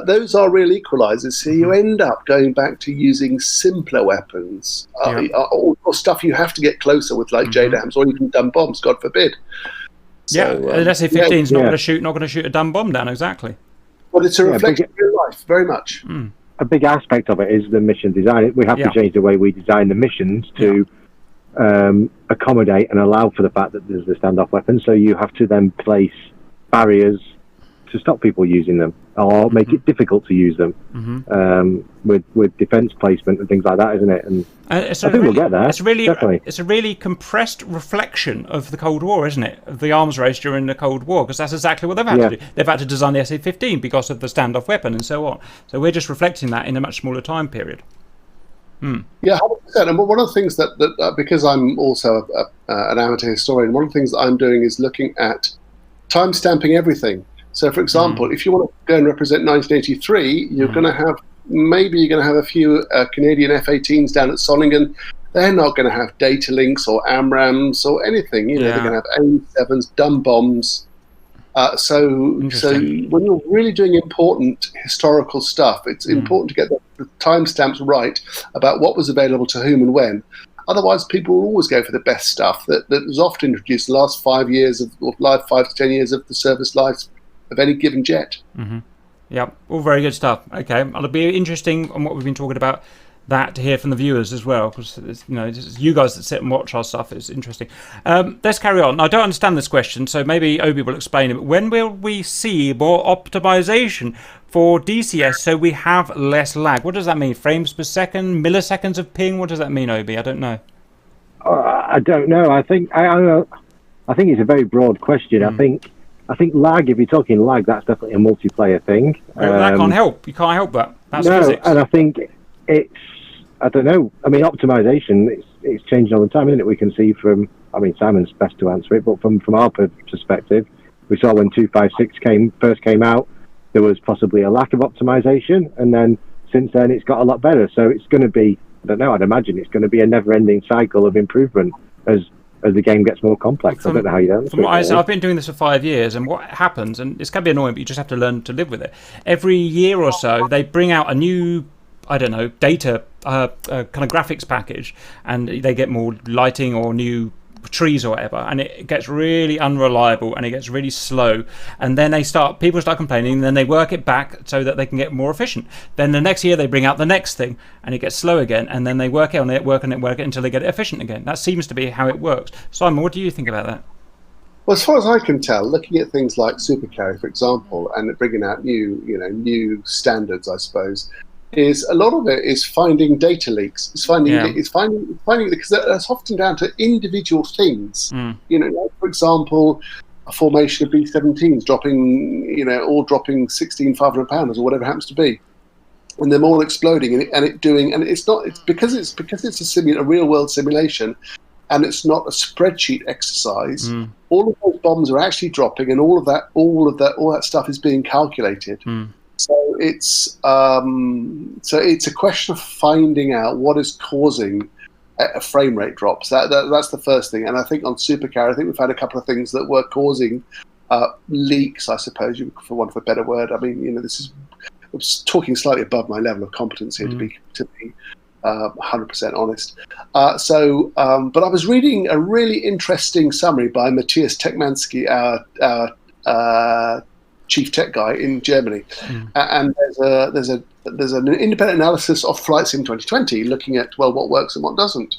Those are real equalizers, so you end up going back to using simpler weapons, or stuff you have to get closer with, like JDAMs, or even dumb bombs, God forbid. Let's say 15 is not going to shoot a dumb bomb down, exactly. Well, it's a reflection of real life, very much. A big aspect of it is the mission design. We have to change the way we design the missions to accommodate and allow for the fact that there's the standoff weapon. So you have to then place barriers to stop people using them, or make it difficult to use them, with defence placement and things like that, isn't it? And I think we'll get there. It's a really compressed reflection of the Cold War, isn't it? Of the arms race during the Cold War, because that's exactly what they've had to do. They've had to design the SA-15 because of the standoff weapon and so on. So we're just reflecting that in a much smaller time period. Yeah, 100%. And one of the things that because I'm also an amateur historian, one of the things that I'm doing is looking at time-stamping everything. So, for example, if you want to go and represent 1983, you're going to have a few Canadian F-18s down at Solingen. They're not going to have data links or AMRAAMs or anything. They're going to have AIM-7s, dumb bombs. So when you're really doing important historical stuff, it's important to get the timestamps right about what was available to whom and when. Otherwise, people will always go for the best stuff that was often introduced the last 5 to 10 years of the service life of any given jet. Yeah, all very good stuff. Okay, it'll be interesting on what we've been talking about, that to hear from the viewers as well, because it's you guys that sit and watch our stuff. It's interesting. Let's carry on. I don't understand this question, so maybe Obi will explain it. But when will we see more optimization for DCS so we have less lag? What does that mean? Frames per second, milliseconds of ping? What does that mean, Obi? I don't know. I don't know. I think it's a very broad question. I think lag, if you're talking lag, that's definitely a multiplayer thing. That can't help. You can't help that. That's no, physics. And I think I don't know. I mean, optimization, it's changing all the time, isn't it? We can see Simon's best to answer it, but from our perspective, we saw when 256 first came out, there was possibly a lack of optimization, and then since then it's got a lot better. So it's going to be, I don't know, I'd imagine it's going to be a never-ending cycle of improvement as the game gets more complex. I don't know how you answer it. I've been doing this for 5 years, and what happens, and this can be annoying, but you just have to learn to live with it. Every year or so, they bring out a new, data kind of graphics package, and they get more lighting or new trees or whatever, and it gets really unreliable and it gets really slow, and then people start complaining, and then they work it back so that they can get more efficient. Then the next year they bring out the next thing and it gets slow again, and then they work on it until they get it efficient again. That seems to be how it works. Simon, what do you think about that? Well, as far as I can tell, looking at things like Supercarry, for example, and bringing out new standards, I suppose, is a lot of it is finding data leaks. It's finding because that's often down to individual things. Like, for example, a formation of B-17s dropping, all dropping 1,600 pounds or whatever it happens to be, and them all exploding and it's because it's a real world simulation, and it's not a spreadsheet exercise. All of those bombs are actually dropping, and all that stuff is being calculated. So it's a question of finding out what is causing a frame rate drops. That's the first thing. And I think on Supercar, I think we've had a couple of things that were causing leaks, I suppose, for want of a better word. I mean, I'm talking slightly above my level of competence here, to be 100% honest. But I was reading a really interesting summary by Matthias Tekmanski, our chief tech guy in Germany, and there's an independent analysis of Flight Sim 2020 looking at what works and what doesn't.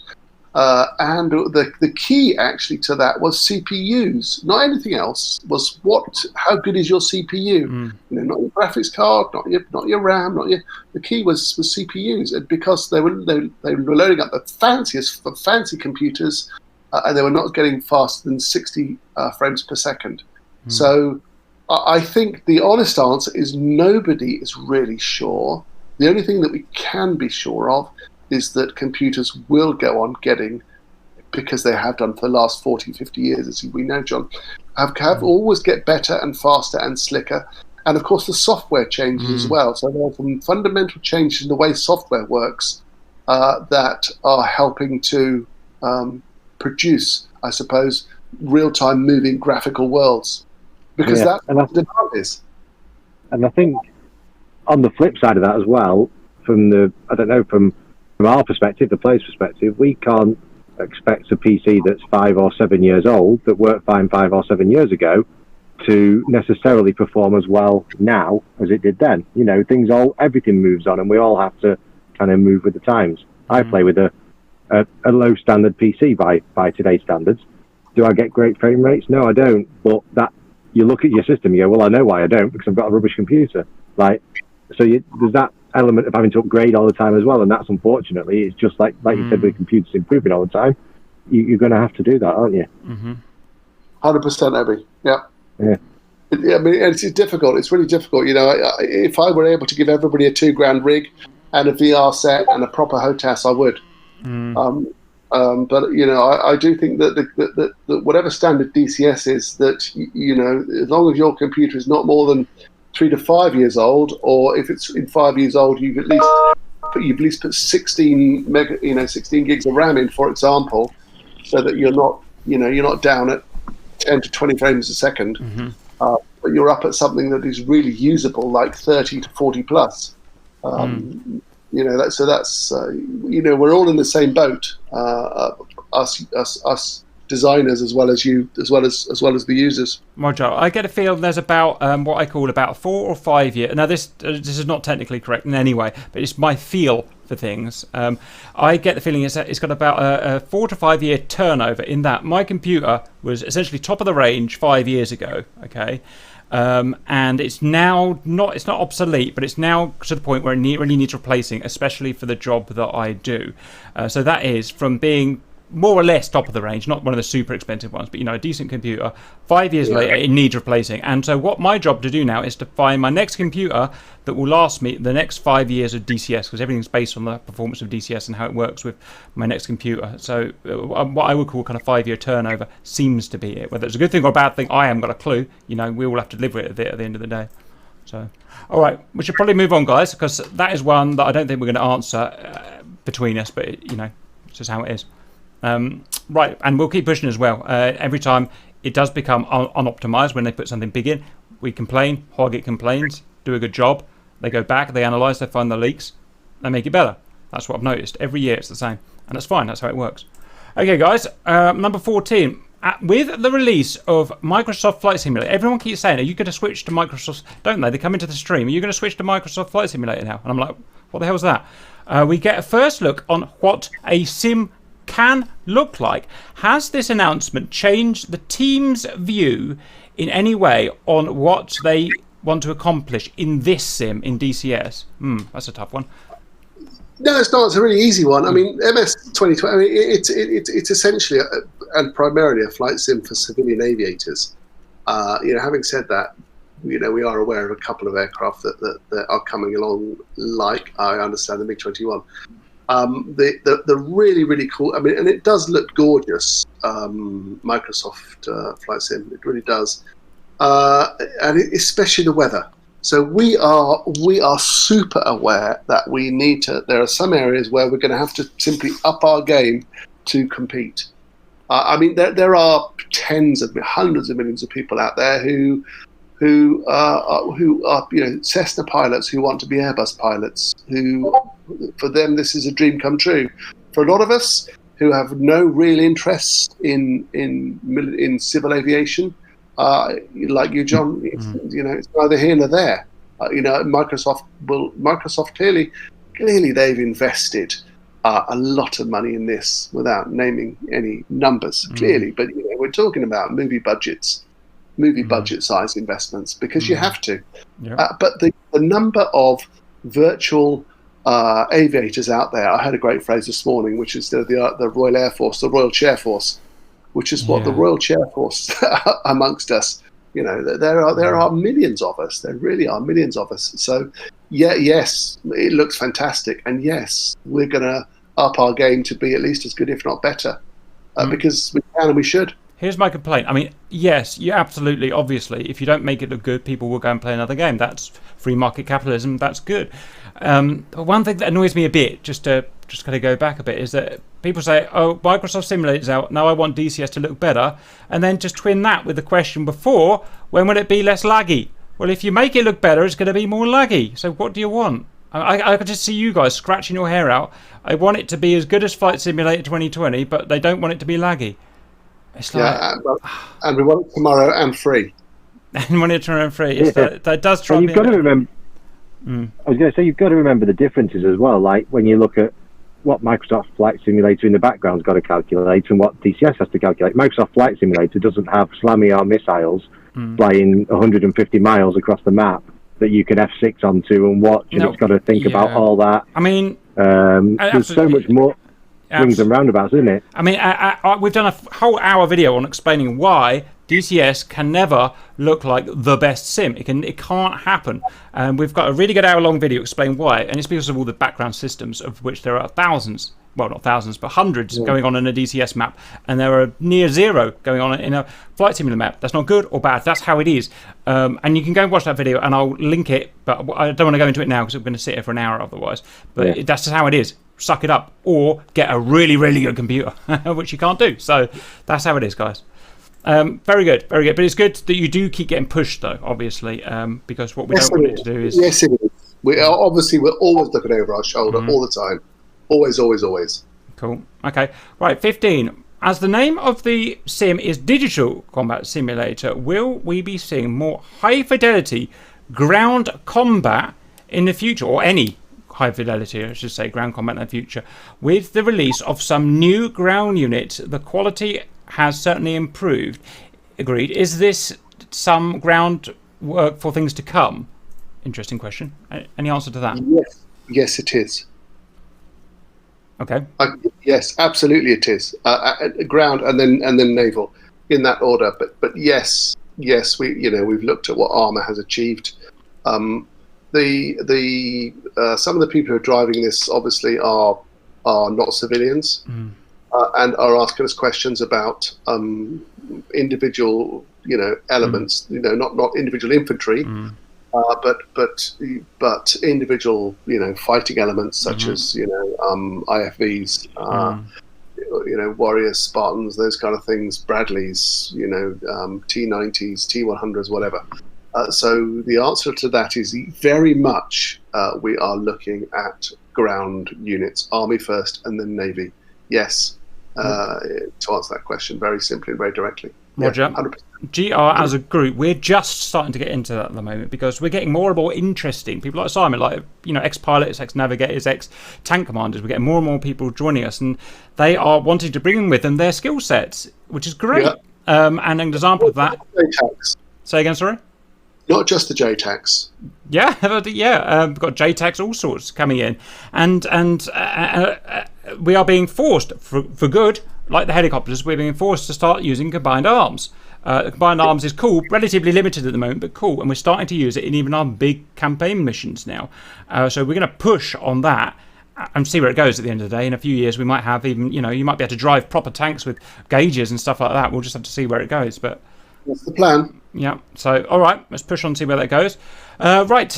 And the key actually to that was CPUs, not anything else. Was how good is your CPU? Not your graphics card, not your RAM, the key was CPUs, and because they were loading up the fancy computers, and they were not getting faster than 60 frames per second. So I think the honest answer is nobody is really sure. The only thing that we can be sure of is that computers will go on getting, because they have done for the last 40, 50 years, as we know, John, have always get better and faster and slicker. And of course, the software changes as well. So there are some fundamental changes in the way software works that are helping to produce, I suppose, real-time moving graphical worlds. Because that's what the demand is. And I think on the flip side of that as well, from our perspective, the player's perspective, we can't expect a PC that's 5 or 7 years old, that worked fine 5 or 7 years ago, to necessarily perform as well now as it did then. Everything moves on, and we all have to kind of move with the times. I play with a low standard PC by today's standards. Do I get great frame rates? No, I don't. But you look at your system, you go, well, I know why I don't, because I've got a rubbish computer. So there's that element of having to upgrade all the time as well, and that's unfortunately, it's just like you said, with computers improving all the time, you're going to have to do that, aren't you? 100%, Abby. Yeah. I mean, it's difficult. It's really difficult. If I were able to give everybody a $2,000 rig and a VR set and a proper HOTAS, I would. But I do think that whatever standard DCS is, that as long as your computer is not more than 3 to 5 years old, or if it's in 5 years old, you've at least put 16 gigs of RAM in, for example, so that you're not down at 10 to 20 frames a second, but you're up at something that is really usable, like 30 to 40 plus. We're all in the same boat, us designers as well as the users. Roger, I get a feel there's about what I call about 4 or 5 years. Now this is not technically correct in any way, but it's my feel for things. I get the feeling it's got about a 4 to 5 year turnover, in that my computer was essentially top of the range 5 years ago. Okay. And it's now it's not obsolete, but it's now to the point where it really needs replacing, especially for the job that I do. So that is from being more or less top of the range, not one of the super expensive ones, but a decent computer. 5 years later, it needs replacing. And so what my job to do now is to find my next computer that will last me the next 5 years of DCS, because everything's based on the performance of DCS and how it works with my next computer. So what I would call kind of 5 year turnover seems to be it. Whether it's a good thing or a bad thing, I haven't got a clue. We all have to live with it at the end of the day. So, all right, we should probably move on, guys, because that is one that I don't think we're going to answer between us, but it's just how it is. Right, and we'll keep pushing as well. Every time it does become unoptimized, when they put something big in, we complain, Hargit complains, do a good job, they go back, they analyze, they find the leaks, they make it better. That's what I've noticed. Every year it's the same, and that's fine, that's how it works. Okay guys, number 14. With the release of Microsoft Flight Simulator, everyone keeps saying, are you going to switch to Microsoft? Don't they? They come into the stream, are you going to switch to Microsoft Flight Simulator now? And I'm like, what the hell is that? We get a first look on what a sim can look like. Has this announcement changed the team's view in any way on what they want to accomplish in this sim in DCS? That's a tough one. No, it's not. It's a really easy one. I mean, MS 2020. I mean, it's essentially and primarily a flight sim for civilian aviators. Having said that, we are aware of a couple of aircraft that are coming along, like I understand the MiG-21. The really, really cool, and it does look gorgeous, Microsoft Flight Sim, it really does. Especially the weather. So we are super aware that we need to. There are some areas where we're going to have to simply up our game to compete. There are hundreds of millions of people out there who are Cessna pilots who want to be Airbus pilots. Who, for them, this is a dream come true. For a lot of us who have no real interest in civil aviation. Like you, John, it's neither here nor there. Microsoft clearly they've invested a lot of money in this without naming any numbers, clearly. But we're talking about movie budget size investments because you have to. Yeah. But the number of virtual aviators out there, I had a great phrase this morning, which is the Royal Air Force, the Royal Chair Force. Which is what the Royal Chair Force amongst us. There are millions of us. There really are millions of us. So, yes, it looks fantastic, and yes, we're going to up our game to be at least as good, if not better, because we can and we should. Here's my complaint. Yes, you absolutely, obviously, if you don't make it look good, people will go and play another game. That's free market capitalism. That's good. But one thing that annoys me a bit, just kind of go back a bit, is that people say, "Oh, Microsoft Simulator's out. Now I want DCS to look better," and then just twin that with the question before, when will it be less laggy? Well, if you make it look better, it's going to be more laggy. So what do you want? I could just see you guys scratching your hair out. I want it to be as good as Flight Simulator 2020, but they don't want it to be laggy. It's like, and we want it tomorrow and free. And want it tomorrow and free. That does try. And you've got to remember. I was going to say you've got to remember the differences as well. Like when you look at what Microsoft Flight Simulator in the background's got to calculate and what DCS has to calculate. Microsoft Flight Simulator doesn't have SLAM-ER missiles flying 150 miles across the map that you can F6 onto and watch, and it's got to think about all that. There's so much more swings and roundabouts, isn't it? We've done a whole hour video on explaining why DCS can never look like the best sim. It can't happen. And we've got a really good hour-long video explaining why, and it's because of all the background systems, of which there are thousands, well, not thousands, but hundreds going on in a DCS map, and there are near zero going on in a flight simulator map. That's not good or bad. That's how it is. And you can go and watch that video, and I'll link it, but I don't want to go into it now because we're going to sit here for an hour otherwise. But that's just how it is. Suck it up, or get a really, really good computer, which you can't do. So that's how it is, guys. Very good, very good. But it's good that you do keep getting pushed, though, obviously, because what we don't want it to do is... Yes, it is. We're always looking over our shoulder all the time. Always, always, always. Cool. Okay. Right, 15. As the name of the sim is Digital Combat Simulator, will we be seeing more high-fidelity ground combat in the future, or any high-fidelity, I should say, ground combat in the future? With the release of some new ground units, the quality has certainly improved. Agreed. Is this some groundwork for things to come? Interesting question. Any answer to that? Yes, it is. Okay. Yes, absolutely, it is. Ground and then naval, in that order. But yes, we've looked at what Armour has achieved. Some of the people who are driving this obviously are not civilians. And are asking us questions about individual, elements. Not individual infantry, but individual, fighting elements such as IFVs, warriors, Spartans, those kind of things, Bradleys, T90s, T100s, whatever. So the answer to that is very much we are looking at ground units, Army first and then Navy. Yes. To answer that question very simply and very directly. Roger. 100%. GR as a group, we're just starting to get into that at the moment because we're getting more and more interesting. People like Simon, ex-pilots, ex-navigators, ex-tank commanders. We're getting more and more people joining us, and they are wanting to bring with them their skill sets, which is great. Yeah. And an example of that. JTACs. Say again, sorry? Not just the JTACs. Yeah. We've got JTACs, all sorts coming in, and we are being forced for good like the helicopters, we're being forced to start using combined arms. Combined arms is cool, relatively limited at the moment, but cool, and we're starting to use it in even our big campaign missions now. So we're going to push on that and see where it goes at the end of the day. In a few years, we might have even, you might be able to drive proper tanks with gauges and stuff like that. We'll just have to see where it goes, but that's the plan. yeah. So, all right, let's push on and see where that goes. Right,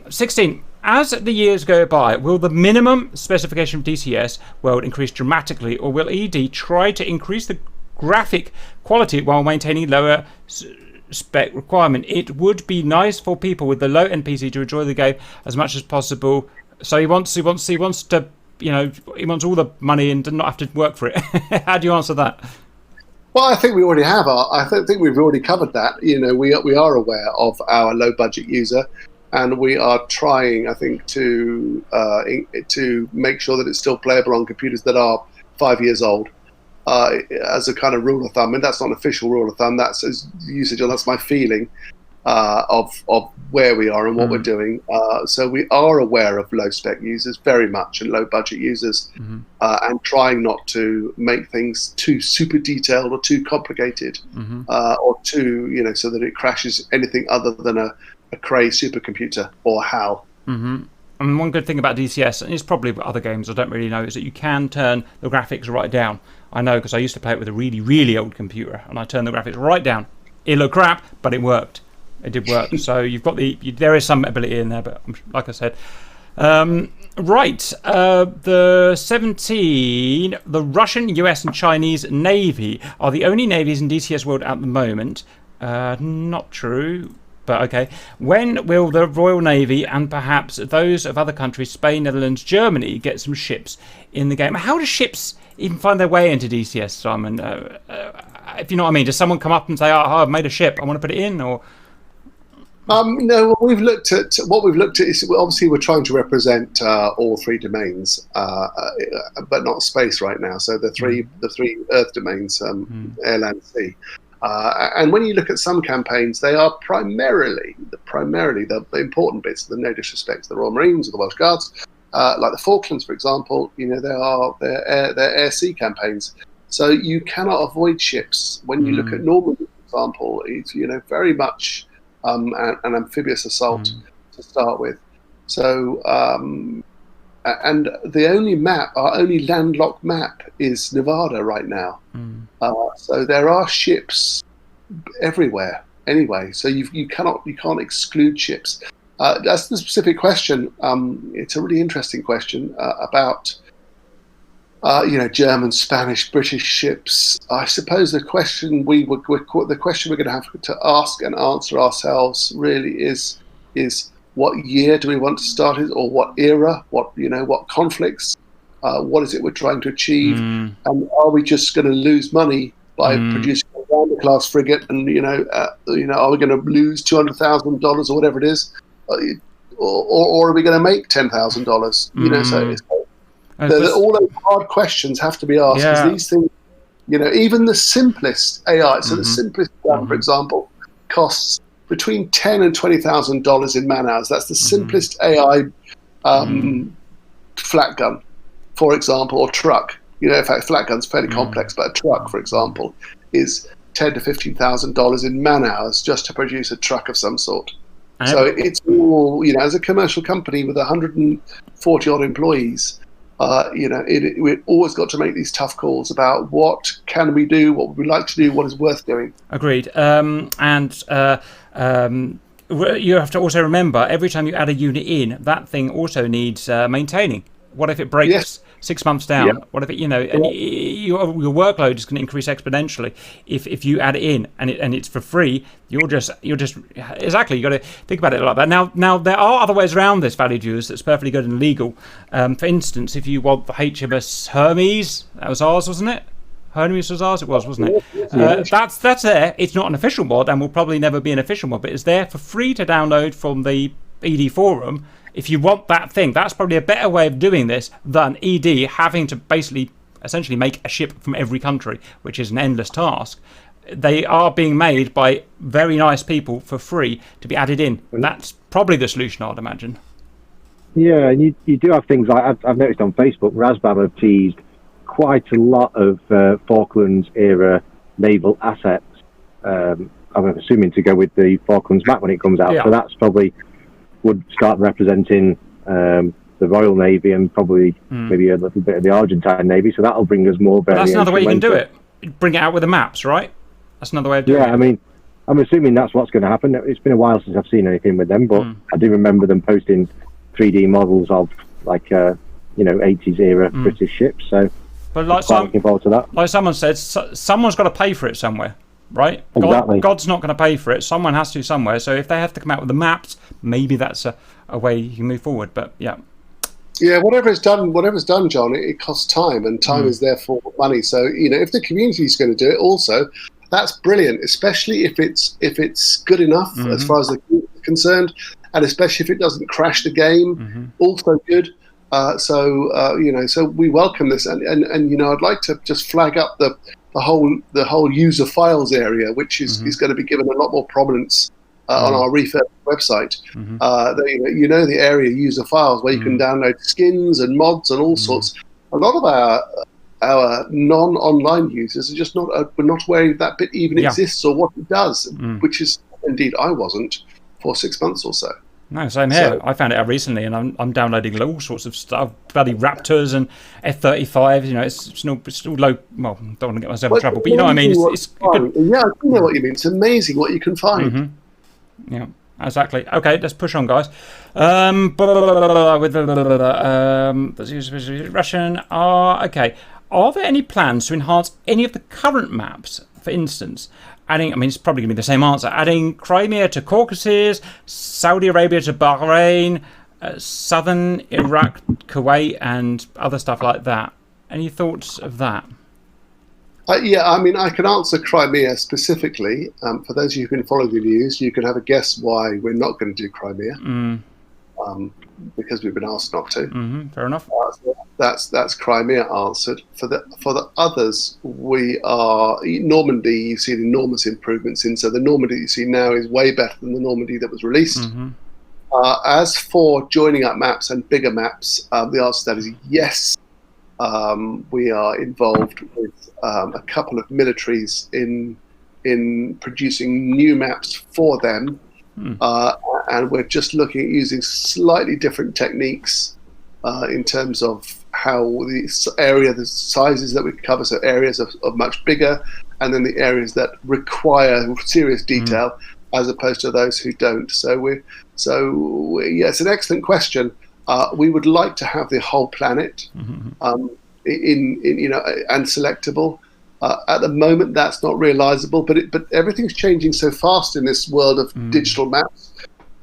16. As the years go by, will the minimum specification of DCS world increase dramatically, or will ED try to increase the graphic quality while maintaining lower spec requirement? It would be nice for people with the low-end PC to enjoy the game as much as possible. So he wants to, he wants all the money and to not have to work for it. How do you answer that? Well, I think we already have. I think we've already covered that. We are aware of our low-budget user, and we are trying, I think, to make sure that it's still playable on computers that are 5 years old, as a kind of rule of thumb. And that's not an official rule of thumb. That's usage, and that's my feeling of where we are and what we're doing. So we are aware of low-spec users very much, and low-budget users, and trying not to make things too super detailed or too complicated, or too, so that it crashes anything other than a Cray supercomputer or HAL. I mean, one good thing about DCS, and it's probably other games I don't really know, is that you can turn the graphics right down. I know because I used to play it with a really, really old computer, and I turned the graphics right down. It looked crap, but it worked. It did work. So you've got there is some ability in there, but like I said. Right, the 17, the Russian, US, and Chinese Navy are the only navies in DCS world at the moment. Not true. But okay, when will the Royal Navy and perhaps those of other countries, Spain, Netherlands, Germany, get some ships in the game? How do ships even find their way into DCS, Simon? If you know what I mean, does someone come up and say, "Oh, I've made a ship, I want to put it in," or? No, what we've looked at is obviously we're trying to represent all three domains, but not space right now. So the three Earth domains, air, land, sea. And when you look at some campaigns, they are primarily the important bits. The no disrespect to the Royal Marines or the Welsh Guards, like the Falklands, for example. They're air-sea campaigns. So you cannot avoid ships. When you look at Normandy, for example, it's very much an amphibious assault to start with. So and the only our only landlocked map is Nevada right now. So there are ships everywhere anyway. So you can't exclude ships. That's the specific question. It's a really interesting question about German, Spanish, British ships. I suppose the question we're going to have to ask and answer ourselves really is what year do we want to start it, or what era, what conflicts, what is it we're trying to achieve, and are we just going to lose money by producing a Rhino class frigate, and are we going to lose $200,000 or whatever it is, or are we going to make $10,000? So all those hard questions have to be asked, because these things, even the simplest AI, so the simplest one, for example, costs between $10,000 and $20,000 in man hours. That's the simplest AI flat gun, for example, or truck. In fact, flat gun's fairly complex, but a truck, for example, is $10,000 to $15,000 in man hours just to produce a truck of some sort. So it's all, as a commercial company with 140 odd employees, we've always got to make these tough calls about what can we do, what would we like to do, what is worth doing. Agreed. You have to also remember, every time you add a unit in, that thing also needs maintaining. What if it breaks 6 months down? Yeah. What if it, and your workload is going to increase exponentially if you add it in and it's for free. You're just exactly. You got to think about it like that. Now there are other ways around this, valued viewers, that's perfectly good and legal. For instance, if you want the HMS Hermes, that was ours, wasn't it? Hermes was ours. It was, wasn't it? That's there. It's not an official mod, and will probably never be an official mod, but it's there for free to download from the ED forum. If you want that thing, that's probably a better way of doing this than ED having to essentially make a ship from every country, which is an endless task. They are being made by very nice people for free to be added in. That's probably the solution, I'd imagine. Yeah, and you do have things like, I've noticed on Facebook, Razbam have teased quite a lot of Falklands era naval assets. I'm assuming to go with the Falklands map when it comes out. Yeah. So that's probably would start representing the Royal Navy and probably maybe a little bit of the Argentine Navy. So that'll bring us more But variation. that's another way you can do it. Bring it out with the maps, right? That's another way of doing it. Yeah, I mean, I'm assuming that's what's going to happen. It's been a while since I've seen anything with them, but I do remember them posting 3D models of 80s era British ships. So, but looking forward to that. Like someone said, someone's got to pay for it somewhere, right? Exactly. God's not going to pay for it. Someone has to somewhere. So if they have to come out with the maps, maybe that's a way you can move forward. But yeah. Yeah, whatever's done, John, it costs time, and time is therefore money. So if the community is going to do it, also, that's brilliant. Especially if it's good enough as far as the community is concerned, and especially if it doesn't crash the game, also good. So we welcome this, and I'd like to just flag up the whole user files area, which is going to be given a lot more prominence on our refurb website. The area user files where you can download skins and mods and all sorts. A lot of our non-online users are just not aware that bit even exists or what it does, which is indeed I wasn't for 6 months or so. No, same here. I found it out recently, and I'm downloading all sorts of stuff, bloody Raptors and F-35s. It's still low. Well, don't want to get myself in trouble, but you know what I mean. It's good. Yeah, I do know what you mean. It's amazing what you can find. Yeah, exactly. Okay, let's push on, guys. Russian. Okay. Are there any plans to enhance any of the current maps? For instance, it's probably going to be the same answer. Adding Crimea to Caucasus, Saudi Arabia to Bahrain, southern Iraq, Kuwait, and other stuff like that. Any thoughts of that? I can answer Crimea specifically. For those of you who can follow the news, you can have a guess why we're not going to do Crimea, because we've been asked not to. Fair enough. That's Crimea answered. For the others, we are Normandy. You've seen enormous improvements in. So the Normandy you see now is way better than the Normandy that was released. As for joining up maps and bigger maps, the answer to that is yes. We are involved with a couple of militaries in producing new maps for them, and we're just looking at using slightly different techniques in terms of how the sizes that we cover, so areas of much bigger, and then the areas that require serious detail, as opposed to those who don't. So it's an excellent question. We would like to have the whole planet and selectable. At the moment, that's not realizable, but everything's changing so fast in this world of digital maps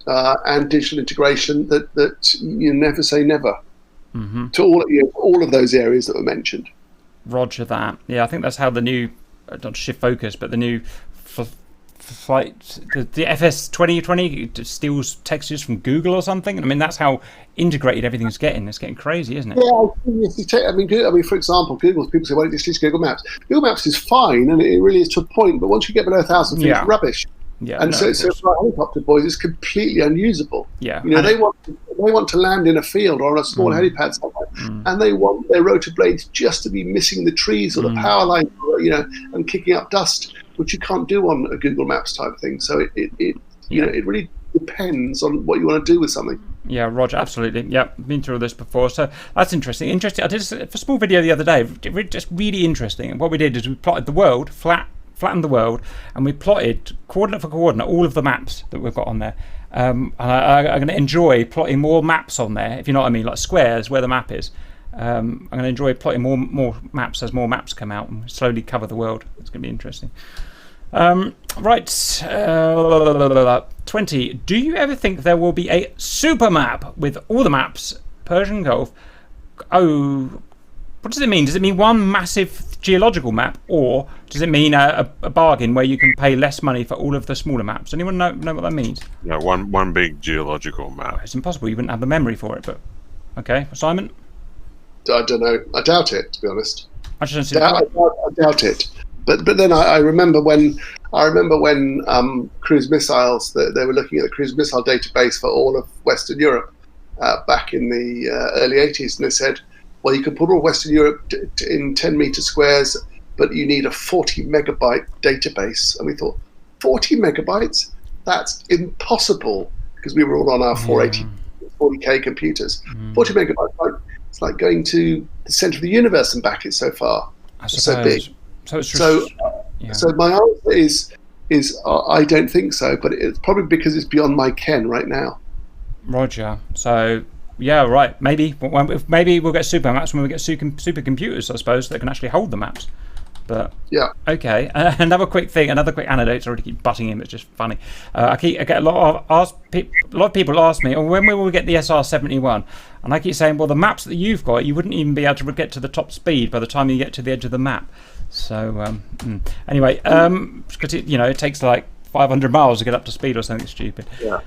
and digital integration that you never say never to all of those areas that were mentioned. Roger that. Yeah, I think that's how the new, not shift focus, but the new flight, the FS 2020 steals textures from Google or something. That's how integrated everything's getting. It's getting crazy, isn't it? Yeah, for example, Google. People say, "Why don't you just use Google Maps?" Google Maps is fine, and it really is to a point. But once you get below 1,000 feet, it's rubbish. Yeah, and so for our helicopter boys, it's completely unusable. Yeah, they want to land in a field or on a small helipad somewhere, and they want their rotor blades just to be missing the trees or the power line, and kicking up dust, which you can't do on a Google Maps type thing. So it really depends on what you want to do with something. Yeah, Roger, absolutely. Yeah, been through all this before, so that's interesting. I did a small video the other day, just really interesting. And what we did is we plotted the world, flattened the world, and we plotted coordinate for coordinate all of the maps that we've got on there. And I'm going to enjoy plotting more maps on there, if you know what I mean, like squares where the map is. I'm going to enjoy plotting more maps as more maps come out and slowly cover the world. It's going to be interesting. Right, 20. Do you ever think there will be a super map with all the maps, Persian Gulf? Oh, what does it mean? Does it mean one massive geological map, or does it mean a bargain where you can pay less money for all of the smaller maps? Anyone know what that means? Yeah, one big geological map. It's impossible. You wouldn't have the memory for it. But okay, Simon. I don't know. I doubt it, to be honest. I just don't see I doubt it. But then I remember when cruise missiles, they were looking at the cruise missile database for all of Western Europe back in the early 80s, and they said, well, you can put all Western Europe in 10 meter squares, but you need a 40 megabyte database. And we thought, 40 megabytes? That's impossible, because we were all on our 40K computers. 40 megabytes, it's like going to the center of the universe and back. It's so far. It's so big. So it's just, so my answer is I don't think so, but it's probably because it's beyond my ken right now. Roger. So yeah, right. Maybe we'll get super maps when we get supercomputers, I suppose, that can actually hold the maps. But yeah, okay. Another quick anecdote. Sorry to keep butting in, but it's just funny. I get a lot of people ask me, "Oh, when will we get the SR-71?" And I keep saying, "Well, the maps that you've got, you wouldn't even be able to get to the top speed by the time you get to the edge of the map." So anyway, because it takes like 500 miles to get up to speed or something stupid. Yeah.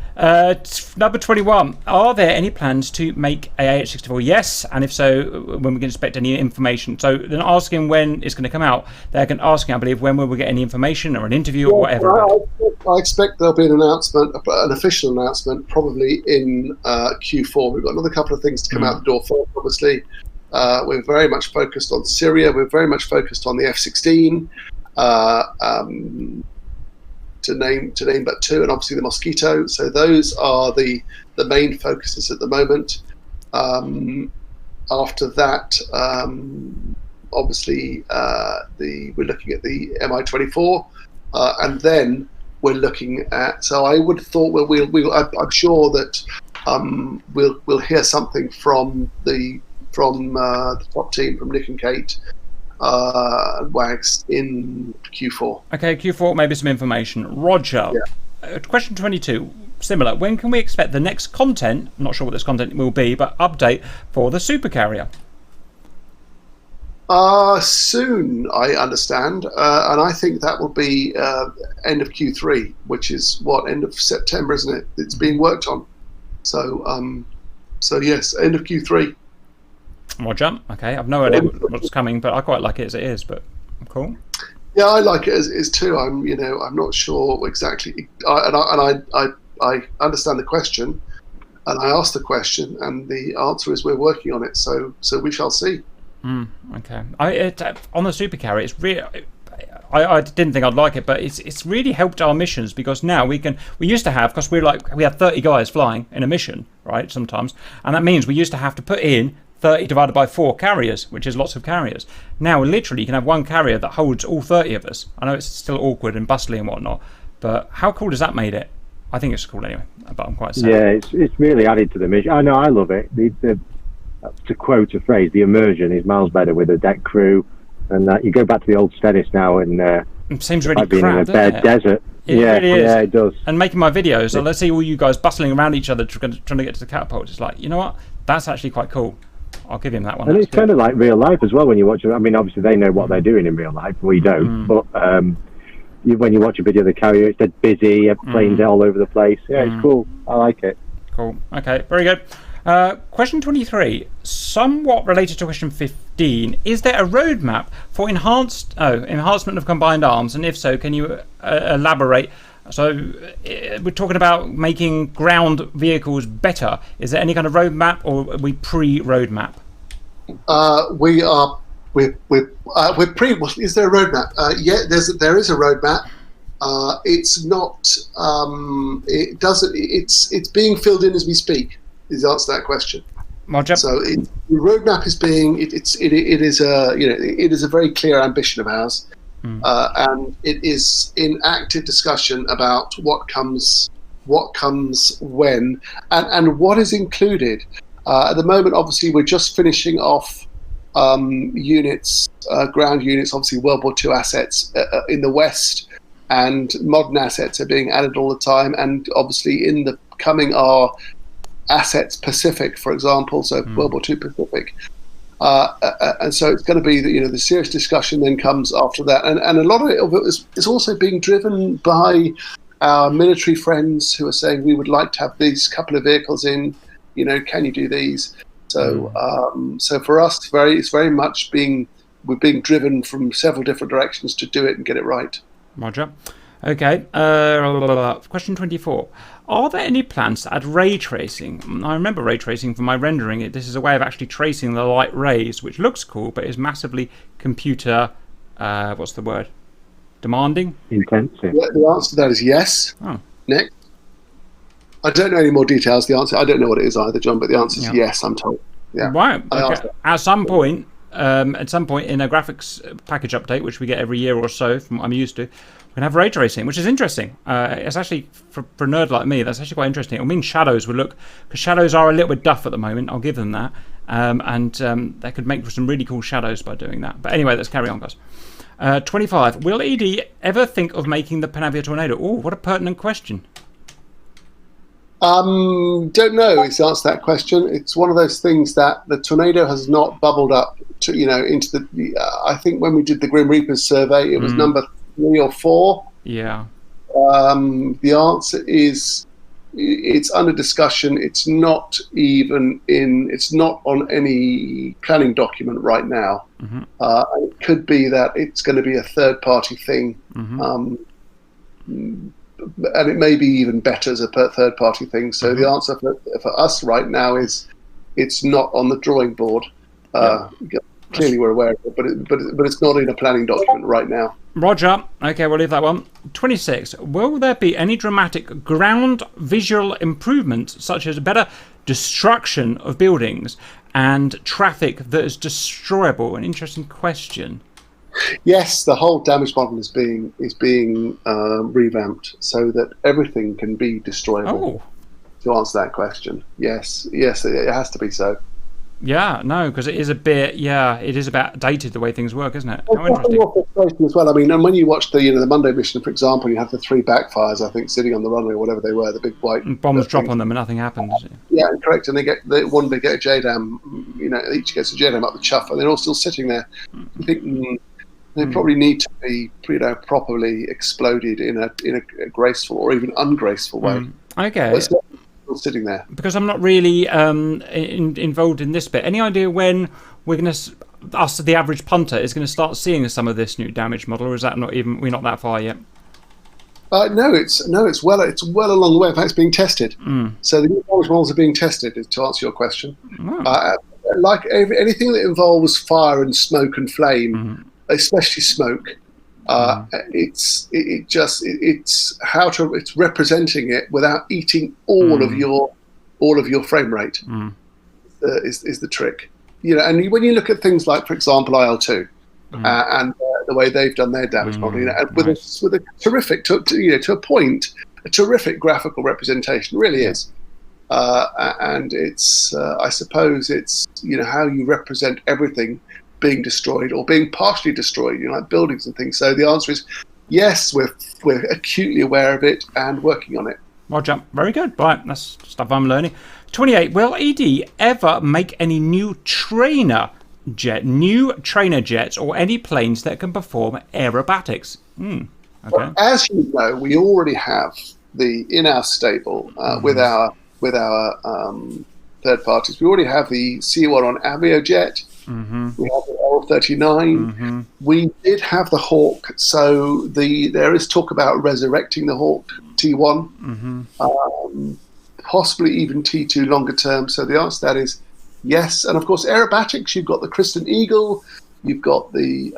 Number 21. Are there any plans to make AH-64? Yes, and if so, when we can expect any information. So they're not asking when it's going to come out. They're asking, I believe, when will we get any information or an interview or whatever. I expect there'll be an official announcement, probably in Q4. We've got another couple of things to come out the door first, obviously. We're very much focused on Syria. We're very much focused on the F-16. To name but two, and obviously the Mosquito. So those are the main focuses at the moment. After that, obviously we're looking at the Mi-24, and then we're looking at. So I would have thought I'm sure that we'll hear something from the top team, from Nick and Kate. Wags in Q4. Okay, Q4, maybe some information. Roger. Yeah. Question 22, similar. When can we expect the next content, I'm not sure what this content will be, but update for the supercarrier? Soon, I understand. And I think that will be end of Q3, which is end of September, isn't it? It's being worked on. So yes, end of Q3. Roger. Okay, I've no idea what's coming, but I quite like it as it is. But cool. Yeah, I like it as it is too. I'm not sure exactly. I understand the question, and I asked the question, and the answer is we're working on it. So we shall see. Okay. On the supercarrier, it's really. I didn't think I'd like it, but it's really helped our missions, because now we used to have, because we had 30 guys flying in a mission, right? Sometimes, and that means we used to have to put in 30 divided by 4 carriers, which is lots of carriers. Now, literally, you can have one carrier that holds all 30 of us. I know it's still awkward and bustly and whatnot, but how cool has that made it? I think it's cool anyway, but I'm quite sad. Yeah, it's really added to the mission. I know, I love it. To quote a phrase, the immersion is miles better with a deck crew, and you go back to the old Stennis now, and it seems really I've been in a bare desert. It really is. Yeah, it does. And making my videos, so let's see all you guys bustling around each other trying to get to the catapult. It's like, you know what? That's actually quite cool. I'll give him that one. And it's kind of like real life as well when you watch it. I mean, obviously they know what they're doing in real life. We don't. But when you watch a video of the carrier, it's dead busy, planes all over the place. Yeah, it's cool. I like it. Cool. Okay, very good. Question 23, somewhat related to question 15. Is there a roadmap for enhancement of combined arms? And if so, can you elaborate? So we're talking about making ground vehicles better. Is there any kind of roadmap, or are we pre-roadmap? We're pre. Is there a roadmap? Yeah, there is a roadmap. It's not. It doesn't. It's being filled in as we speak. Is the answer to that question. Roger. So the roadmap is being. It is a very clear ambition of ours. And it is in active discussion about what comes when, and what is included. At the moment, obviously, we're just finishing off units, ground units, obviously World War II assets in the West, and modern assets are being added all the time, and obviously in the coming are assets Pacific, for example, so World War II Pacific. And so it's going to be the serious discussion then comes after that, and a lot of it is also being driven by our military friends who are saying we would like to have these couple of vehicles in, can you do these? So so for us, it's very much we're being driven from several different directions to do it and get it right. Roger. Okay. Question 24. Are there any plans to add ray tracing? I remember ray tracing from my rendering. This is a way of actually tracing the light rays, which looks cool, but is massively computer, what's the word? Demanding? Intensive. The answer to that is yes. Oh. Next. I don't know any more details. The answer, I don't know what it is either, John, but the answer is yes, I'm told. Yeah. Right. I Okay. asked that. At some point in a graphics package update, which we get every year or so, from what I'm used to, we're going to have ray tracing, which is interesting. It's actually, for a nerd like me, that's actually quite interesting. It'll mean shadows will look, because shadows are a little bit duff at the moment, I'll give them that. They could make some really cool shadows by doing that. But anyway, let's carry on, guys. 25. Will ED ever think of making the Panavia Tornado? Oh, what a pertinent question. Don't know is the answer to that question. It's one of those things that the Tornado has not bubbled up to, into the. I think when we did the Grim Reapers survey, it was number 3 or 4. Yeah. The answer is it's under discussion. It's not even in. It's not on any planning document right now. It could be that it's going to be a third-party thing. And it may be even better as a third-party thing. So the answer for us right now is it's not on the drawing board. Clearly, we're aware of it, but it's not in a planning document right now. Roger. Okay, we'll leave that one. 26. Will there be any dramatic ground visual improvements, such as better destruction of buildings and traffic that is destroyable? An interesting question. Yes, the whole damage model is being revamped so that everything can be destroyable. To answer that question, yes, it has to be so. Yeah, no, because it is a bit, it is about dated the way things work, isn't it? How There's interesting. more frustration as well. I mean, and when you watch the Monday mission, for example, you have the 3 backfires, I think, sitting on the runway or whatever they were, the big white Bombs drop on them and nothing happens. Yeah, correct. And they get a JDAM. Each gets a JDAM up the chuff, and they're all still sitting there. You think they probably need to be, properly exploded in a graceful or even ungraceful way. Okay. But still sitting there. Because I'm not really involved in this bit. Any idea when we're going to, us, the average punter, is going to start seeing some of this new damage model, or is that not even, we're not that far yet? No, it's well along the way. In fact, it's being tested. So the new damage models are being tested. To answer your question, like anything that involves fire and smoke and flame, especially smoke, it's representing it without eating all of your frame rate. Is the trick, and when you look at things like, for example, IL2 and the way they've done their damage model, and with a terrific to a point, a terrific graphical representation, really is. And it's I suppose it's how you represent everything being destroyed or being partially destroyed, like buildings and things. So the answer is yes, we're acutely aware of it and working on it. Roger. Very good. Right, that's stuff I'm learning. 28. Will ED ever make any new trainer jets or any planes that can perform aerobatics? Okay. Well, as you know, we already have in our stable with our third parties. We already have the C1 on Aviojet. We have the L-39. We did have the Hawk, so there is talk about resurrecting the Hawk T1, possibly even T2 longer term. So the answer to that is yes. And of course, aerobatics, you've got the Kristen Eagle, you've got the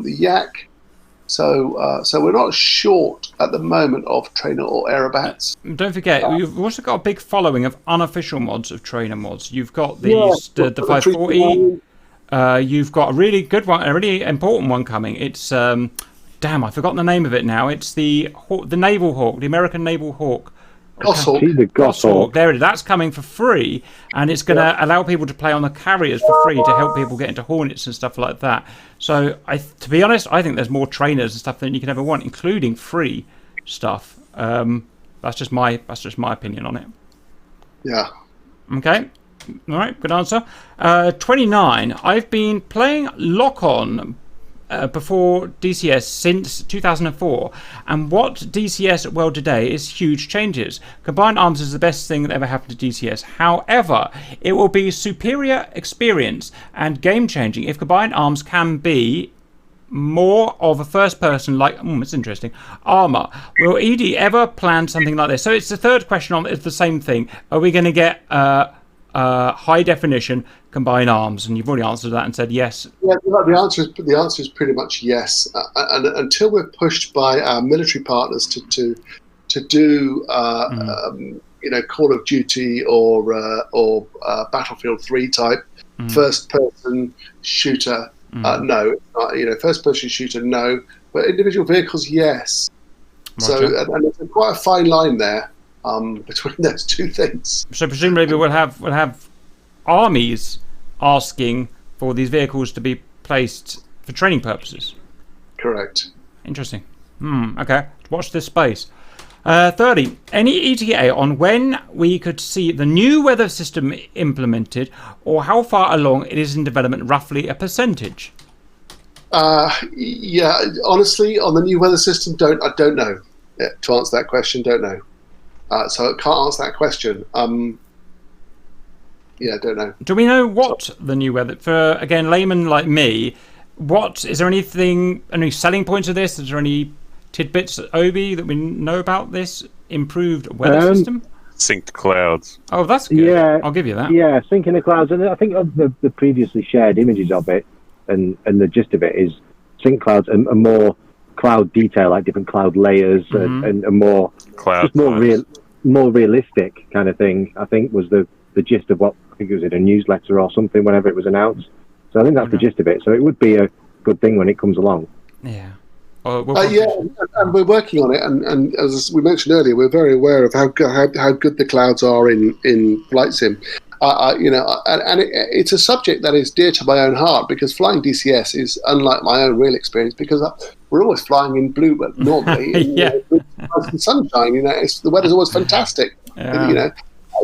Yak. So we're not short at the moment of trainer or aerobats. Don't forget, you've also got a big following of unofficial mods of trainer mods. You've got the 540. You've got a really good one, a really important one coming. It's I've forgotten the name of it now. It's the Naval Hawk, the American Naval Hawk. Goshawk. The Goshawk. There it is. That's coming for free, and it's going to allow people to play on the carriers for free to help people get into Hornets and stuff like that. So, to be honest, I think there's more trainers and stuff than you can ever want, including free stuff. That's just my opinion on it. Yeah. Okay. All right. Good answer. 29. I've been playing Lock-On before DCS since 2004, and what DCS World today is huge changes. Combined Arms is the best thing that ever happened to DCS. However, it will be superior experience and game changing if Combined Arms can be more of a first person it's interesting, armor. Will ED ever plan something like this? So it's the third question on it's the same thing. Are we going to get high definition combined arms? And you've already answered that and said yes. Yeah, the answer is pretty much yes. And until we're pushed by our military partners to do Call of Duty or Battlefield 3 type first person shooter, no. First person shooter, no. But individual vehicles, yes. Roger. So and there's quite a fine line there between those two things. So presumably we'll have armies asking for these vehicles to be placed for training purposes. Correct. Interesting. Okay. Watch this space. 30. Any ETA on when we could see the new weather system implemented, or how far along it is in development? Roughly a percentage. Yeah. Honestly, on the new weather system, I don't know. To answer that question, don't know. So I can't answer that question. Yeah, don't know. Do we know what the new weather for again layman like me? What is there anything? Any selling points of this? Is there any tidbits, Obi, that we know about this improved weather system? Synced clouds. Oh, that's good. Yeah, I'll give you that. Yeah, syncing the clouds, and I think of the previously shared images of it, and the gist of it is sync clouds and more cloud detail, like different cloud layers, and more Cloud just more realistic kind of thing. I think was the gist of what I think it was in a newsletter or something whenever it was announced. So I think that's the gist of it. So it would be a good thing when it comes along. Yeah. Yeah, and we're working on it, and as we mentioned earlier, we're very aware of how good the clouds are in flight sim. It's a subject that is dear to my own heart because flying DCS is unlike my own real experience because we're always flying in blue, but normally in sunshine. The weather's always fantastic. Yeah.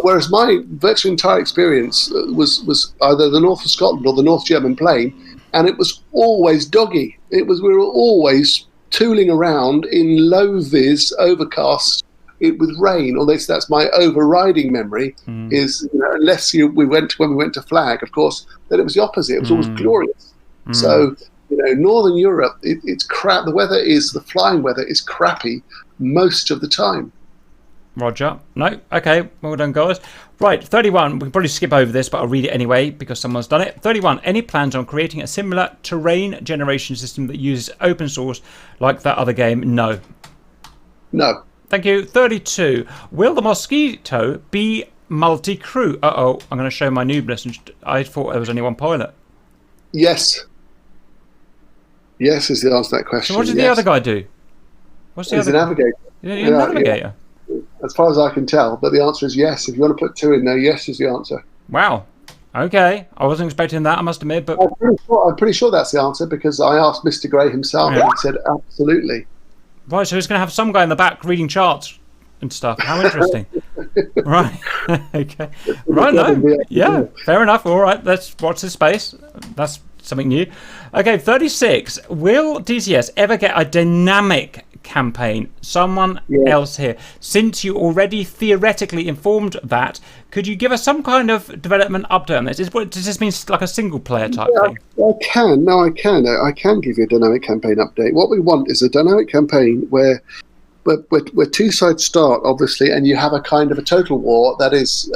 Whereas my virtually entire experience was either the north of Scotland or the North German plain. And it was always doggy. We were always tooling around in low vis, overcast, with rain. Although that's my overriding memory. Is unless when we went to Flag, of course, then it was the opposite. It was always glorious. So Northern Europe, it's crap. The flying weather is crappy most of the time. Roger. No. Okay. Well done, guys. Right. 31. We can probably skip over this, but I'll read it anyway because someone's done it. 31. Any plans on creating a similar terrain generation system that uses open source like that other game? No. No. Thank you. 32. Will the Mosquito be multi-crew? I'm going to show my noobness. I thought there was only one pilot. Yes. Yes is the answer to that question. So what did the other guy do? He's a navigator. He's a navigator. Yeah. As far as I can tell, but the answer is yes. If you want to put two in there, yes is the answer. Wow. Okay. I wasn't expecting that, I must admit, but I'm pretty sure that's the answer because I asked Mr. Gray himself and he said absolutely. Right, so he's going to have some guy in the back reading charts and stuff. How interesting. Right. Okay. Right, no. Yeah, fair enough. All right, let's watch this space. That's something new. Okay, 36. Will DCS ever get a dynamic campaign? Someone else here. Since you already theoretically informed that, could you give us some kind of development update on this? Does this mean like a single player type thing? I can. No, I can. I can give you a dynamic campaign update. What we want is a dynamic campaign where two sides start, obviously, and you have a kind of a total war that is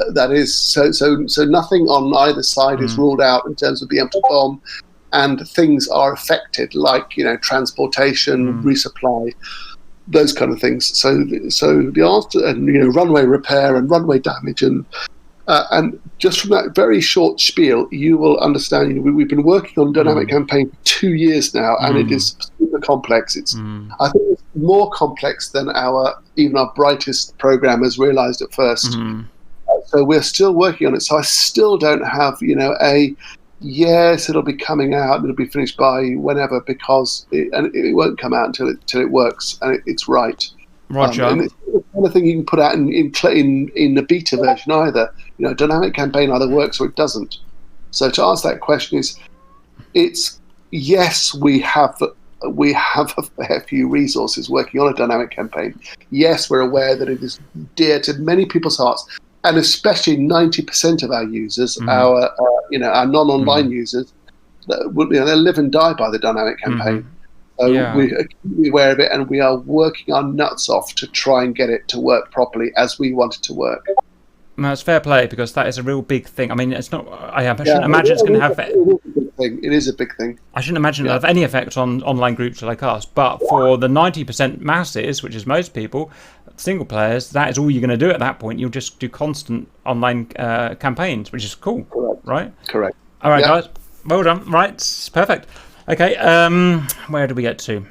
so nothing on either side is ruled out in terms of being able to bomb, and things are affected, like transportation, resupply, those kind of things. So the answer, and runway repair and runway damage, and just from that very short spiel, you will understand. We've been working on dynamic campaign for 2 years now, and it is super complex. I think it's more complex than even our brightest programmers realised at first. So we're still working on it. So I still don't have yes, it'll be coming out and it'll be finished by whenever, because it won't come out until it works and it's right. Roger. And it's the kind of thing you can put out in the beta version either. Dynamic campaign either works or it doesn't. So to answer that question it's yes, we have a fair few resources working on a dynamic campaign. Yes, we're aware that it is dear to many people's hearts. And especially 90% of our users, our non-online users, they live and die by the dynamic campaign. So Yeah. we're acutely aware of it, and we are working our nuts off to try and get it to work properly as we want it to work. No, it's fair play, because that is a real big thing. I mean, it's not. I shouldn't imagine it's going to have. It is a big thing. It is a big thing. I shouldn't imagine it'll have any effect on online groups like us. But for the 90% masses, which is most people, single players, that is all you're going to do at that point. You'll just do constant online campaigns, which is cool, Correct. right? Correct. All right, Yeah. guys. Well done. Right, perfect. Okay, where do we get to?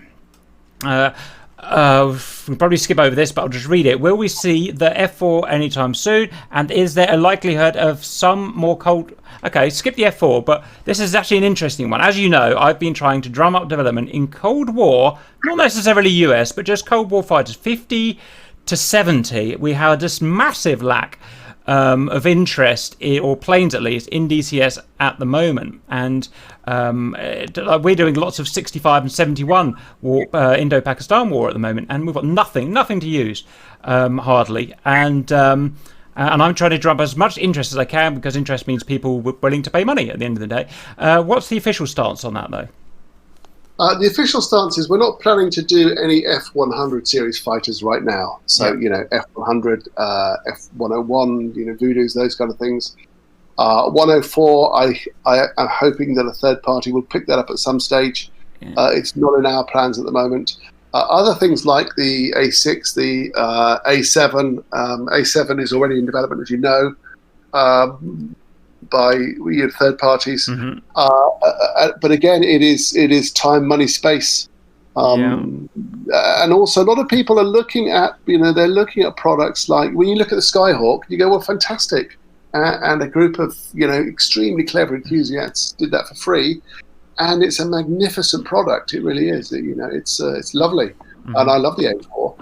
We'll probably skip over this, but I'll just read it. Will we see the F4 anytime soon? And is there a likelihood of some more cold... Okay, skip the F4, but this is actually an interesting one. As you know, I've been trying to drum up development in Cold War, not necessarily US, but just Cold War fighters, 50 to 70. We had this massive lack of interest, or planes at least, in DCS at the moment. And we're doing lots of 65 and 71 war, Indo-Pakistan war at the moment, and we've got nothing to use, hardly. And I'm trying to drum up as much interest as I can, because interest means people were willing to pay money at the end of the day. What's the official stance on that, though? The official stance is we're not planning to do any F-100 series fighters right now. So, F-100, F-101, Voodoos, those kind of things. 104, I am hoping that a third party will pick that up at some stage. Yeah. It's not in our plans at the moment. Other things like the A6, the A7. A7 is already in development, as you know, by third parties. Mm-hmm. But again, it is time, money, space. And also a lot of people are looking at, they're looking at products like, when you look at the Skyhawk, you go, well, fantastic. And a group of, extremely clever enthusiasts did that for free. And it's a magnificent product. It really is. It's lovely. Mm-hmm. And I love the A4.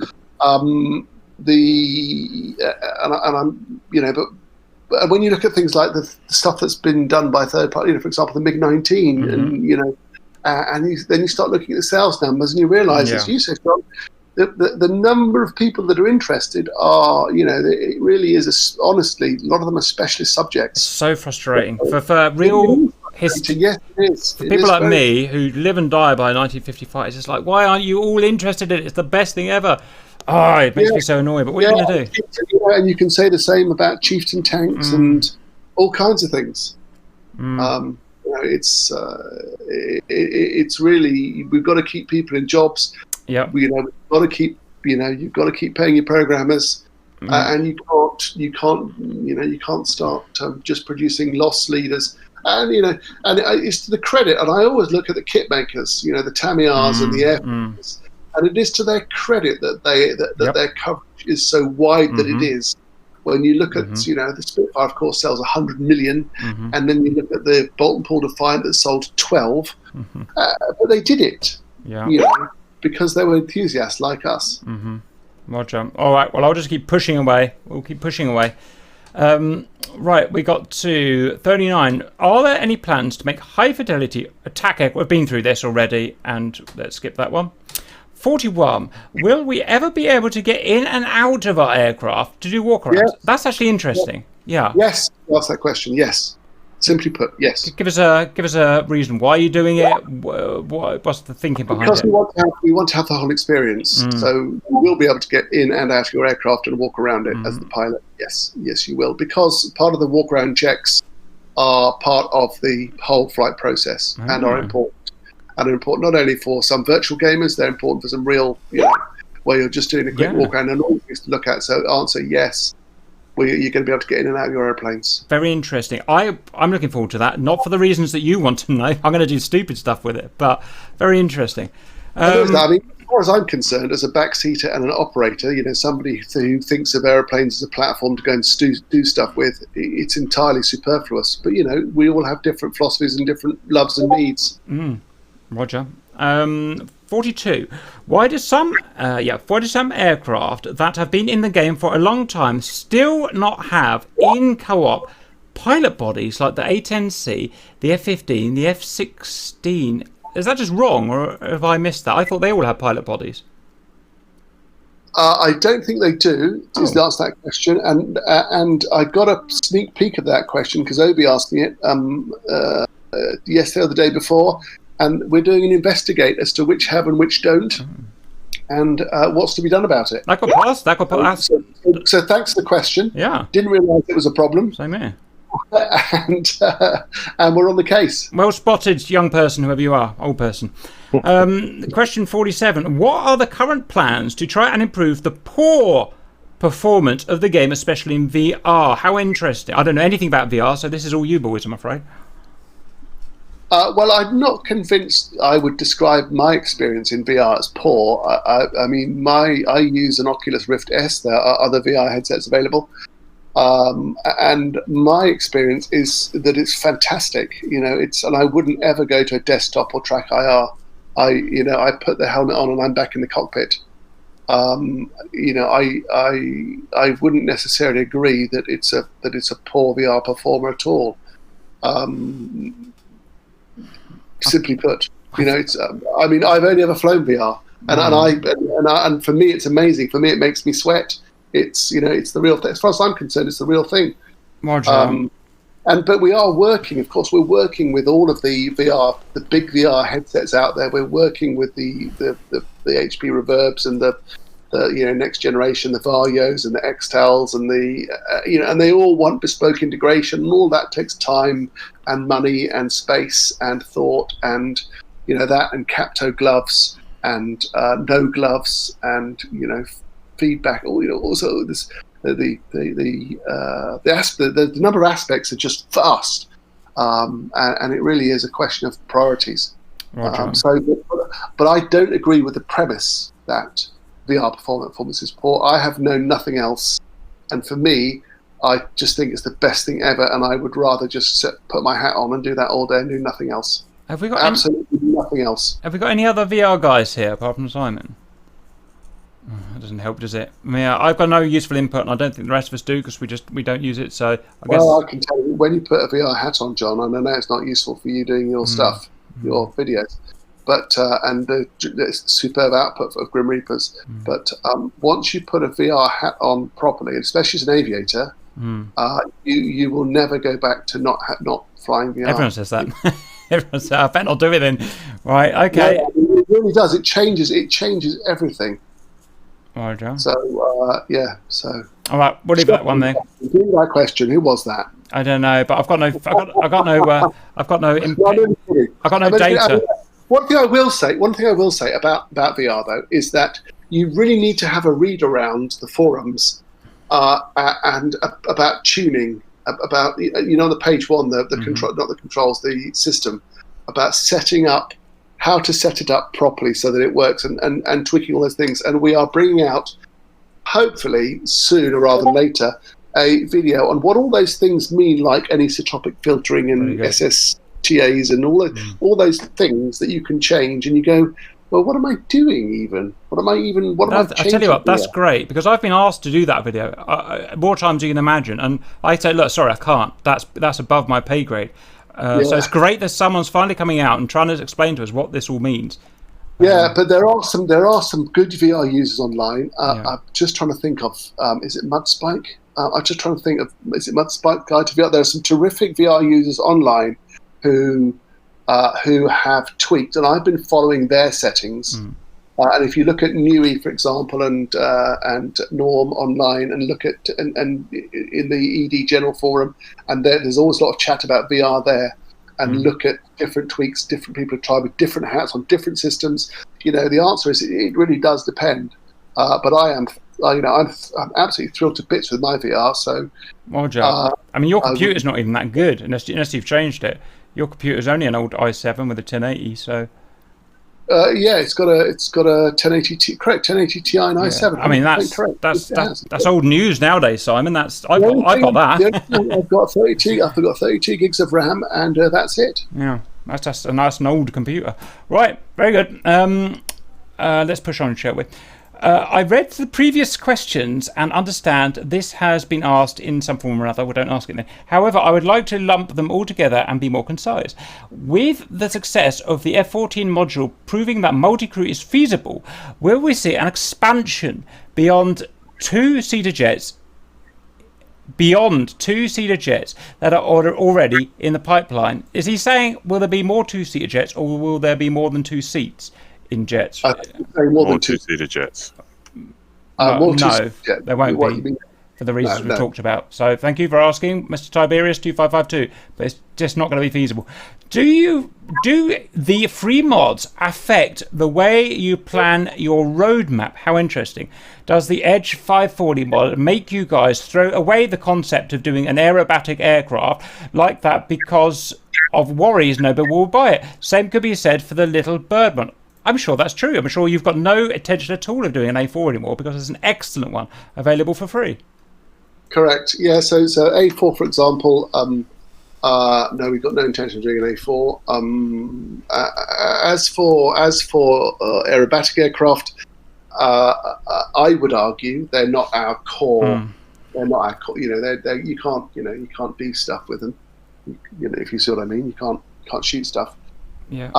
But when you look at things like the stuff that's been done by third party, for example, the MiG-19, mm-hmm. and then you start looking at the sales numbers, and you realise, as you said, John, the number of people that are interested are, it really is, honestly, a lot of them are specialist subjects. It's so frustrating. For real history. Yes, it is. For people like me who live and die by 1955, it's just like, why aren't you all interested in it? It's the best thing ever. Oh, it makes me so annoyed. But what are you going to do? And you can say the same about Chieftain tanks and all kinds of things. It's really, we've got to keep people in jobs. Yeah, we've got to keep, you've got to keep paying your programmers, and you can't start just producing loss leaders. And and it's to the credit. And I always look at the kit makers, the Tamiya's and the Air Force, and it is to their credit that their coverage is so wide that it is. When you look at, the Spitfire, of course, sells 100 million, and then you look at the Bolt and Paul Defiant that sold 12, but they did it. Because they were enthusiasts like us. Roger. All right. Well, I'll just keep pushing away. We'll keep pushing away. Right. We got to 39. Are there any plans to make high fidelity attack aircraft? We've been through this already, and let's skip that one. 41. Will we ever be able to get in and out of our aircraft to do walkarounds? Yes. That's actually interesting. Yeah. Yes. Ask that question. Yes. Simply put, yes. Give us a reason why you're doing it. What's the thinking behind it? Because we want to have the whole experience. So you will be able to get in and out of your aircraft and walk around it as the pilot. Yes, you will. Because part of the walk around checks are part of the whole flight process and are important. And are important not only for some virtual gamers, they're important for some real, where you're just doing a quick walk around and all things to look at. So answer yes. You're going to be able to get in and out of your airplanes. Very interesting. I'm looking forward to that. Not for the reasons that you want to know. I'm going to do stupid stuff with it, but very interesting. I mean, as far as I'm concerned, as a backseater and an operator, somebody who thinks of airplanes as a platform to go and do stuff with, it's entirely superfluous. But we all have different philosophies and different loves and needs. Roger. 42. Why do some aircraft that have been in the game for a long time still not have in co-op pilot bodies like the A10C, the F-15, the F-16? Is that just wrong, or have I missed that? I thought they all had pilot bodies. I don't think they do. Is the answer to that question, and I got a sneak peek of that question because Obi asked me it yesterday or the day before. and we're doing an investigate as to which have and which don't, and what's to be done about it. That could pass. That could pass. So thanks for the question. Yeah. Didn't realise it was a problem. Same here. and we're on the case. Well spotted, young person, whoever you are, old person. Question 47. What are the current plans to try and improve the poor performance of the game, especially in VR? How interesting. I don't know anything about VR, so this is all you boys, I'm afraid. Well, I'm not convinced I would describe my experience in VR as poor. I mean, I use an Oculus Rift S. There are other VR headsets available. And my experience is that it's fantastic. And I wouldn't ever go to a desktop or track IR. I put the helmet on and I'm back in the cockpit. I wouldn't necessarily agree that it's a poor VR performer at all. Simply put, it's. I mean, I've only ever flown VR, and for me, it's amazing. For me, it makes me sweat. It's it's the real thing. As far as I'm concerned, it's the real thing. But we are working. Of course, we're working with all of the big VR headsets out there. We're working with the HP Reverbs and the next generation, the Varios and the Xtels and and they all want bespoke integration, and all that takes time and money and space and thought and that and Capto gloves and no gloves and feedback. Also this the number of aspects are just vast, and it really is a question of priorities. But I don't agree with the premise that VR performance is poor. I have known nothing else, and for me, I just think it's the best thing ever, and I would rather just put my hat on and do that all day and do nothing else. Have we got absolutely nothing else? Have we got any other VR guys here apart from Simon? That doesn't help, does it? I mean, I've got no useful input, and I don't think the rest of us do because we don't use it. So I guess. Well, I can tell you when you put a VR hat on, John, and I know it's not useful for you doing your stuff, your videos. But and the superb output of Grim Reapers. But once you put a VR hat on properly, especially as an aviator, you will never go back to not flying VR. Everyone says that. Everyone says, I bet I'll do it then. Right? Okay. Yeah, it really does. It changes everything. All right, John. So So. All right. We'll leave that one there. That question. Who was that? I don't know, but I've got no data. One thing I will say about VR though is that you really need to have a read around the forums and about tuning, about the page one, the control, not the controls, the system, about setting up how to set it up properly so that it works and tweaking all those things. And we are bringing out, hopefully sooner rather than later, a video on what all those things mean, like anisotropic filtering and SSTAs and all those things that you can change, and you go, well, what am I doing even? What am I changing? I tell you what, that's great, because I've been asked to do that video more times than you can imagine, and I say, look, sorry, I can't. That's above my pay grade. So it's great that someone's finally coming out and trying to explain to us what this all means. Yeah, but there are some good VR users online. I'm just trying to think of, is it Mudspike? I'm just trying to think of, is it Mudspike Guide to VR? There are some terrific VR users online who have tweaked, and I've been following their settings. And if you look at Nui, for example, and Norm online, and look at and in the ED General Forum, and there's always a lot of chat about VR there. And look at different tweaks, different people have tried with different hats on different systems. The answer is it really does depend. But I'm absolutely thrilled to bits with my VR. So, well, Joe, I mean, your computer's not even that good unless you've changed it. Your computer's only an old i7 with a 1080, so. It's got a 1080 Ti, correct? 1080 Ti and i7. I mean, that's old news nowadays, Simon. I've got that. I've got 32 gigs of RAM, and that's it. Yeah, that's just a nice and old computer. Right, very good. Let's push on, shall we? I read the previous questions and understand this has been asked in some form or another. We don't ask it then. However, I would like to lump them all together and be more concise. With the success of the F-14 module proving that multi-crew is feasible, will we see an expansion beyond two-seater jets beyond two-seater jets that are already in the pipeline. Is he saying, will there be more two-seater jets, or will there be more than 2 seats in jets? I think more than two-seater jets. More no, two-seater jets. there won't What be. you mean? For the reasons No. we talked about. So thank you for asking, Mr. Tiberius 2552. But it's just not going to be feasible. Do the free mods affect the way you plan your roadmap? How interesting. Does the Edge 540 mod make you guys throw away the concept of doing an aerobatic aircraft like that because of worries nobody will buy it? Same could be said for the Little Bird one. I'm sure that's true. I'm sure you've got no intention at all of doing an A4 anymore because there's an excellent one available for free. Correct. Yeah. So A4, for example. No, we've got no intention of doing an A4. As for aerobatic aircraft, I would argue they're not our core. They're not our core. You know, you can't do stuff with them. You know, if you see what I mean, you can't shoot stuff. Yeah.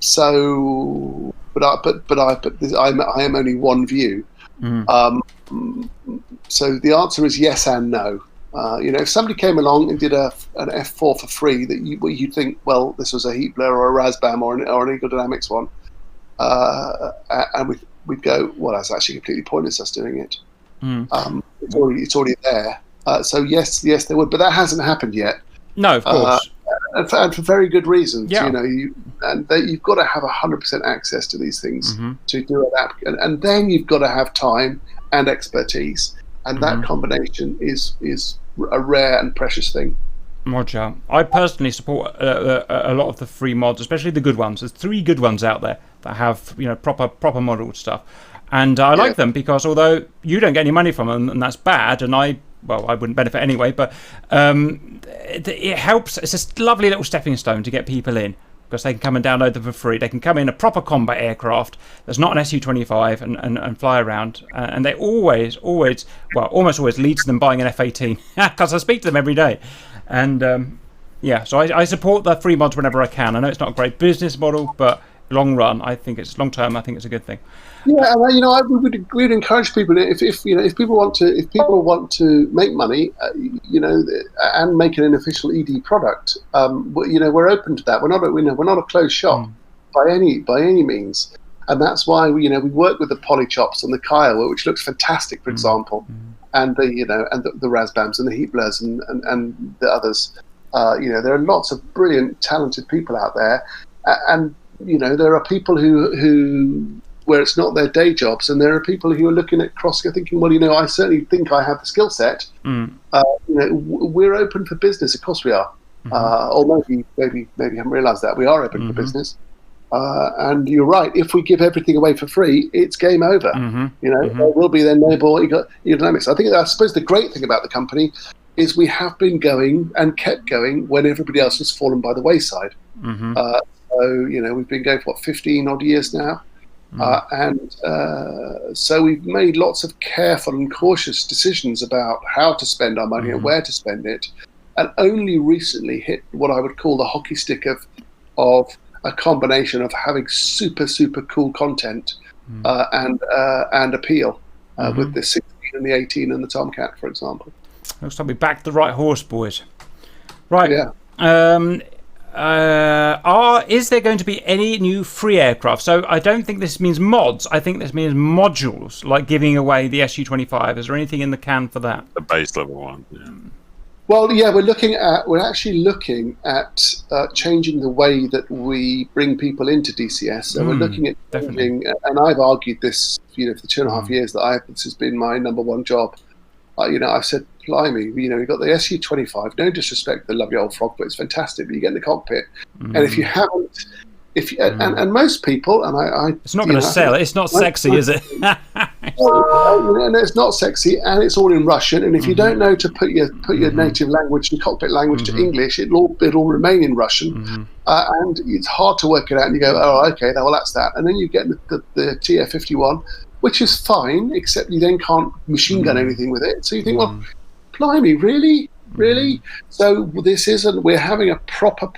So, I am only one view. So the answer is yes and no. You know, if somebody came along and did an F4 for free that you'd think, well, this was a Heatblur or a Razbam or an Eagle Dynamics one, and we'd go, well, that's actually completely pointless us doing it. It's already there. So yes, there would, but that hasn't happened yet. No, of course. And for very good reasons. Yeah. You know, you've got to have 100% access to these things to do that, and then you've got to have time and expertise, and that combination is a rare and precious thing. Roger. I personally support a lot of the free mods, especially the good ones. There's 3 good ones out there that have, you know, proper modeled stuff, and I like them because although you don't get any money from them, and that's bad, and I wouldn't benefit anyway, but it helps. It's a lovely little stepping stone to get people in because they can come and download them for free. They can come in a proper combat aircraft that's not an Su-25 and fly around, and they almost always leads to them buying an F-18 because I speak to them every day. And so I support the free mods whenever I can. I know it's not a great business model, but long term, I think it's a good thing. Yeah, and you know, we'd encourage people if people want to make money, you know, and make an official ED product. You know, we're open to that. We're not a closed shop by any means, and that's why we work with the Polychops and the Kyle, which looks fantastic, for example, and the Razbams and the Heatblurs and the others. You know, there are lots of brilliant, talented people out there, and you know, there are people who where it's not their day jobs, and there are people who are looking at Crossco thinking, well, you know, I certainly think I have the skill set. You know, we're open for business. Of course we are. Or maybe haven't realised that we are open for business. And you're right. If we give everything away for free, it's game over. You know, there will be then no more dynamics. I suppose the great thing about the company is we have been going and kept going when everybody else has fallen by the wayside. So you know, we've been going for 15 odd years now. So we've made lots of careful and cautious decisions about how to spend our money and where to spend it, and only recently hit what I would call the hockey stick of a combination of having super cool content and appeal with the 16 and the 18 and the Tomcat, for example. Looks like we backed the right horse, boys. Right. Yeah. Is there going to be any new free aircraft? So I don't think this means mods. I think this means modules, like giving away the Su-25. Is there anything in the can for that? The base level one. Yeah. Well, yeah, we're actually looking at changing the way that we bring people into DCS. So we're looking at changing, and I've argued this, you know, for the 2.5 years that this has been my number one job. You know, I've said, blimey, you know, you've got the Su-25. No disrespect, the lovely old frog, but it's fantastic. But you get in the cockpit, and if you haven't, and most people, and it's not going to sell. It's not sexy, is it? And it's not sexy, and it's all in Russian. And if you don't know to put your native language and cockpit language to English, it'll remain in Russian, and it's hard to work it out. And you go, oh, okay, well that's that. And then you get the TF-51. Which is fine, except you then can't machine gun anything with it. So you think, well, blimey, really? So we're having a proper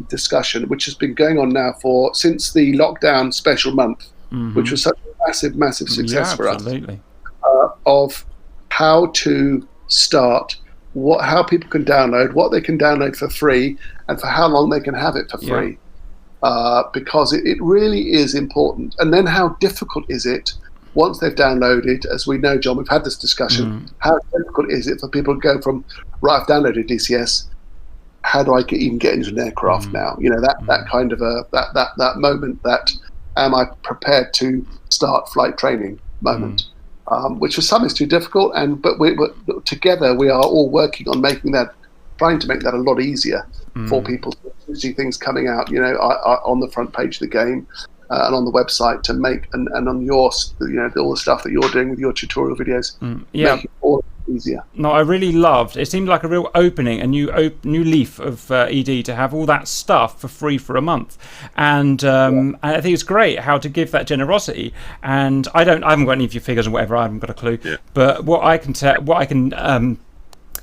discussion, which has been going on now since the lockdown special month, which was such a massive success for us, of how to start, how people can download, what they can download for free, and for how long they can have it for free. Because it really is important. And then how difficult is it once they've downloaded, as we know, John, we've had this discussion, how difficult is it for people to go from, right, I've downloaded DCS, how do I even get into an aircraft now? That kind of that moment, that am I prepared to start flight training moment, which for some is too difficult, but together we are all working on trying to make that a lot easier for people to see things coming out, on the front page of the game and on the website to make, and on your, all the stuff that you're doing with your tutorial videos, make it all easier. No, I really loved. It seemed like a real opening, a new leaf of ED to have all that stuff for free for a month, and I think it's great how to give that generosity. And I haven't got any of your figures or whatever. I haven't got a clue. Yeah. But what I can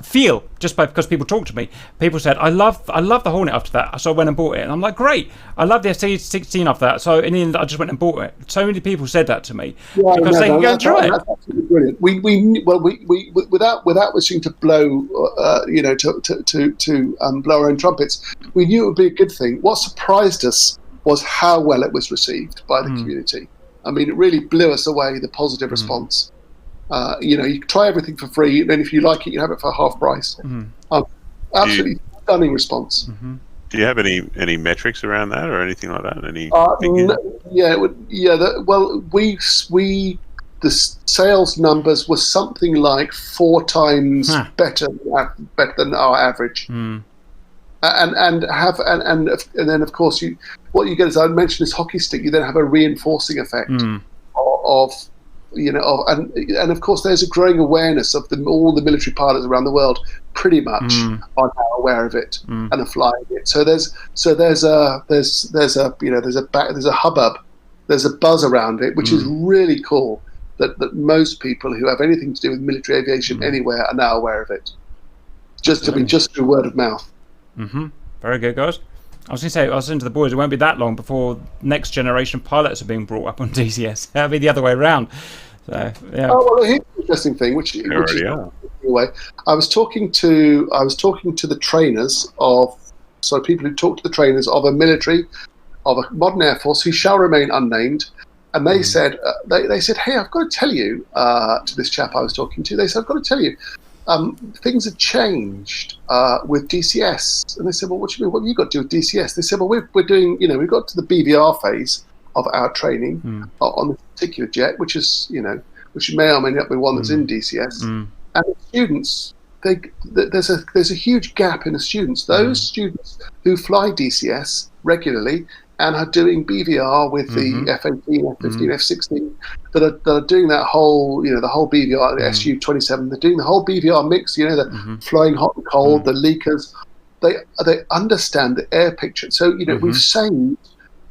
feel just because people talk to me, people said I love the Hornet after that, so I went and bought it, and I'm like, great, I love the ST-16 after that, so in the end I just went and bought it. So many people said that to me because they can go and try it. That's absolutely brilliant. We without wishing to blow blow our own trumpets, we knew it would be a good thing. What surprised us was how well it was received by the community. I mean, it really blew us away, the positive response. You try everything for free, and then if you like it, you have it for half price. Absolutely stunning response. Do you have any metrics around that or anything like that? The sales numbers were something like 4 times better than our average. And then of course what you get, as I mentioned, this hockey stick. You then have a reinforcing effect of. And of course, there's a growing awareness of all the military pilots around the world, pretty much, are now aware of it and are flying it. So there's a hubbub, there's a buzz around it, which is really cool. That most people who have anything to do with military aviation anywhere are now aware of it, just through word of mouth. Very good, guys. I was going to say, I was saying to the boys, it won't be that long before next generation pilots are being brought up on DCS. That'll be the other way around. So, yeah. Oh, well, here's an interesting thing, which is anyway. I was talking to the trainers people who talk to the trainers of a modern Air Force who shall remain unnamed, and they said, hey, I've got to tell you, to this chap I was talking to, they said, I've got to tell you, things have changed with DCS. And they said, well, what do you mean? What have you got to do with DCS? They said, well, we're doing, we've got to the BVR phase of our training on this particular jet, which may or may not be one that's in DCS. And the students, there's a huge gap in the students. Those students who fly DCS regularly and are doing BVR with the F-18, F-15, F-16, that are doing that whole, the whole BVR, Su-27, they're doing the whole BVR mix, the flying hot and cold, the leakers. They understand the air picture. So,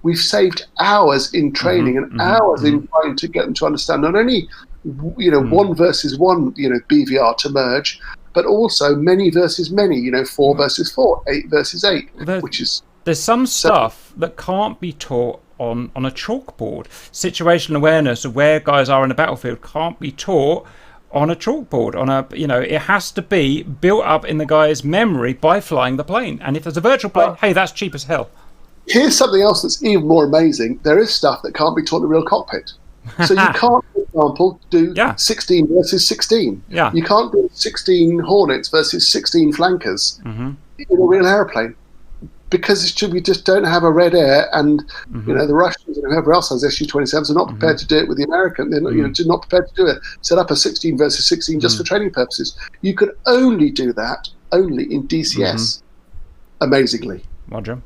we've saved hours in training and hours in trying to get them to understand not only, 1 versus 1, BVR to merge, but also many versus many, 4 versus 4, 8 versus 8, which is... There's some stuff that can't be taught on a chalkboard. Situational awareness of where guys are in the battlefield can't be taught on a chalkboard. It has to be built up in the guy's memory by flying the plane. And if there's a virtual plane, hey, that's cheap as hell. Here's something else that's even more amazing. There is stuff that can't be taught in a real cockpit. So you can't, for example, do 16 versus 16. Yeah. You can't do 16 Hornets versus 16 flankers in a real airplane. Because we just don't have a red air, and the Russians and whoever else has Su-27s are not prepared to do it with the American. They're not prepared to do it. Set up a 16 versus 16 just for training purposes. You could only do that in DCS. Amazingly, Roger.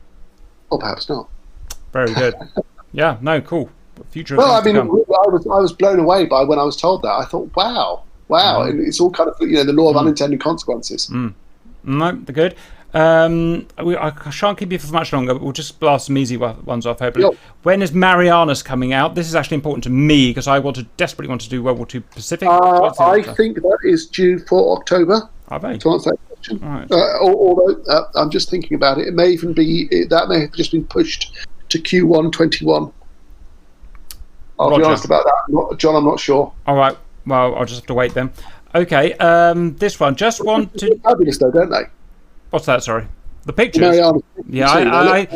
Or perhaps not. Very good. Yeah. No. Cool. Future. Well, I was blown away by when I was told that. I thought, wow, and it's all kind of the law of unintended consequences. No, they're good. I shan't keep you for much longer, but we'll just blast some easy ones off, hopefully. Yep. When is Marianas coming out? This is actually important to me because I desperately want to do World War II Pacific. I think that is due for October. Are they? To answer that question. Right. Although I'm just thinking about it, it may even be that may have just been pushed to Q1 21. I'll be honest about that, John. I'm not sure. All right. Well, I'll just have to wait then. Okay, this one. Just want to... Fabulous though, don't they? What's that, sorry? The pictures? Mariana,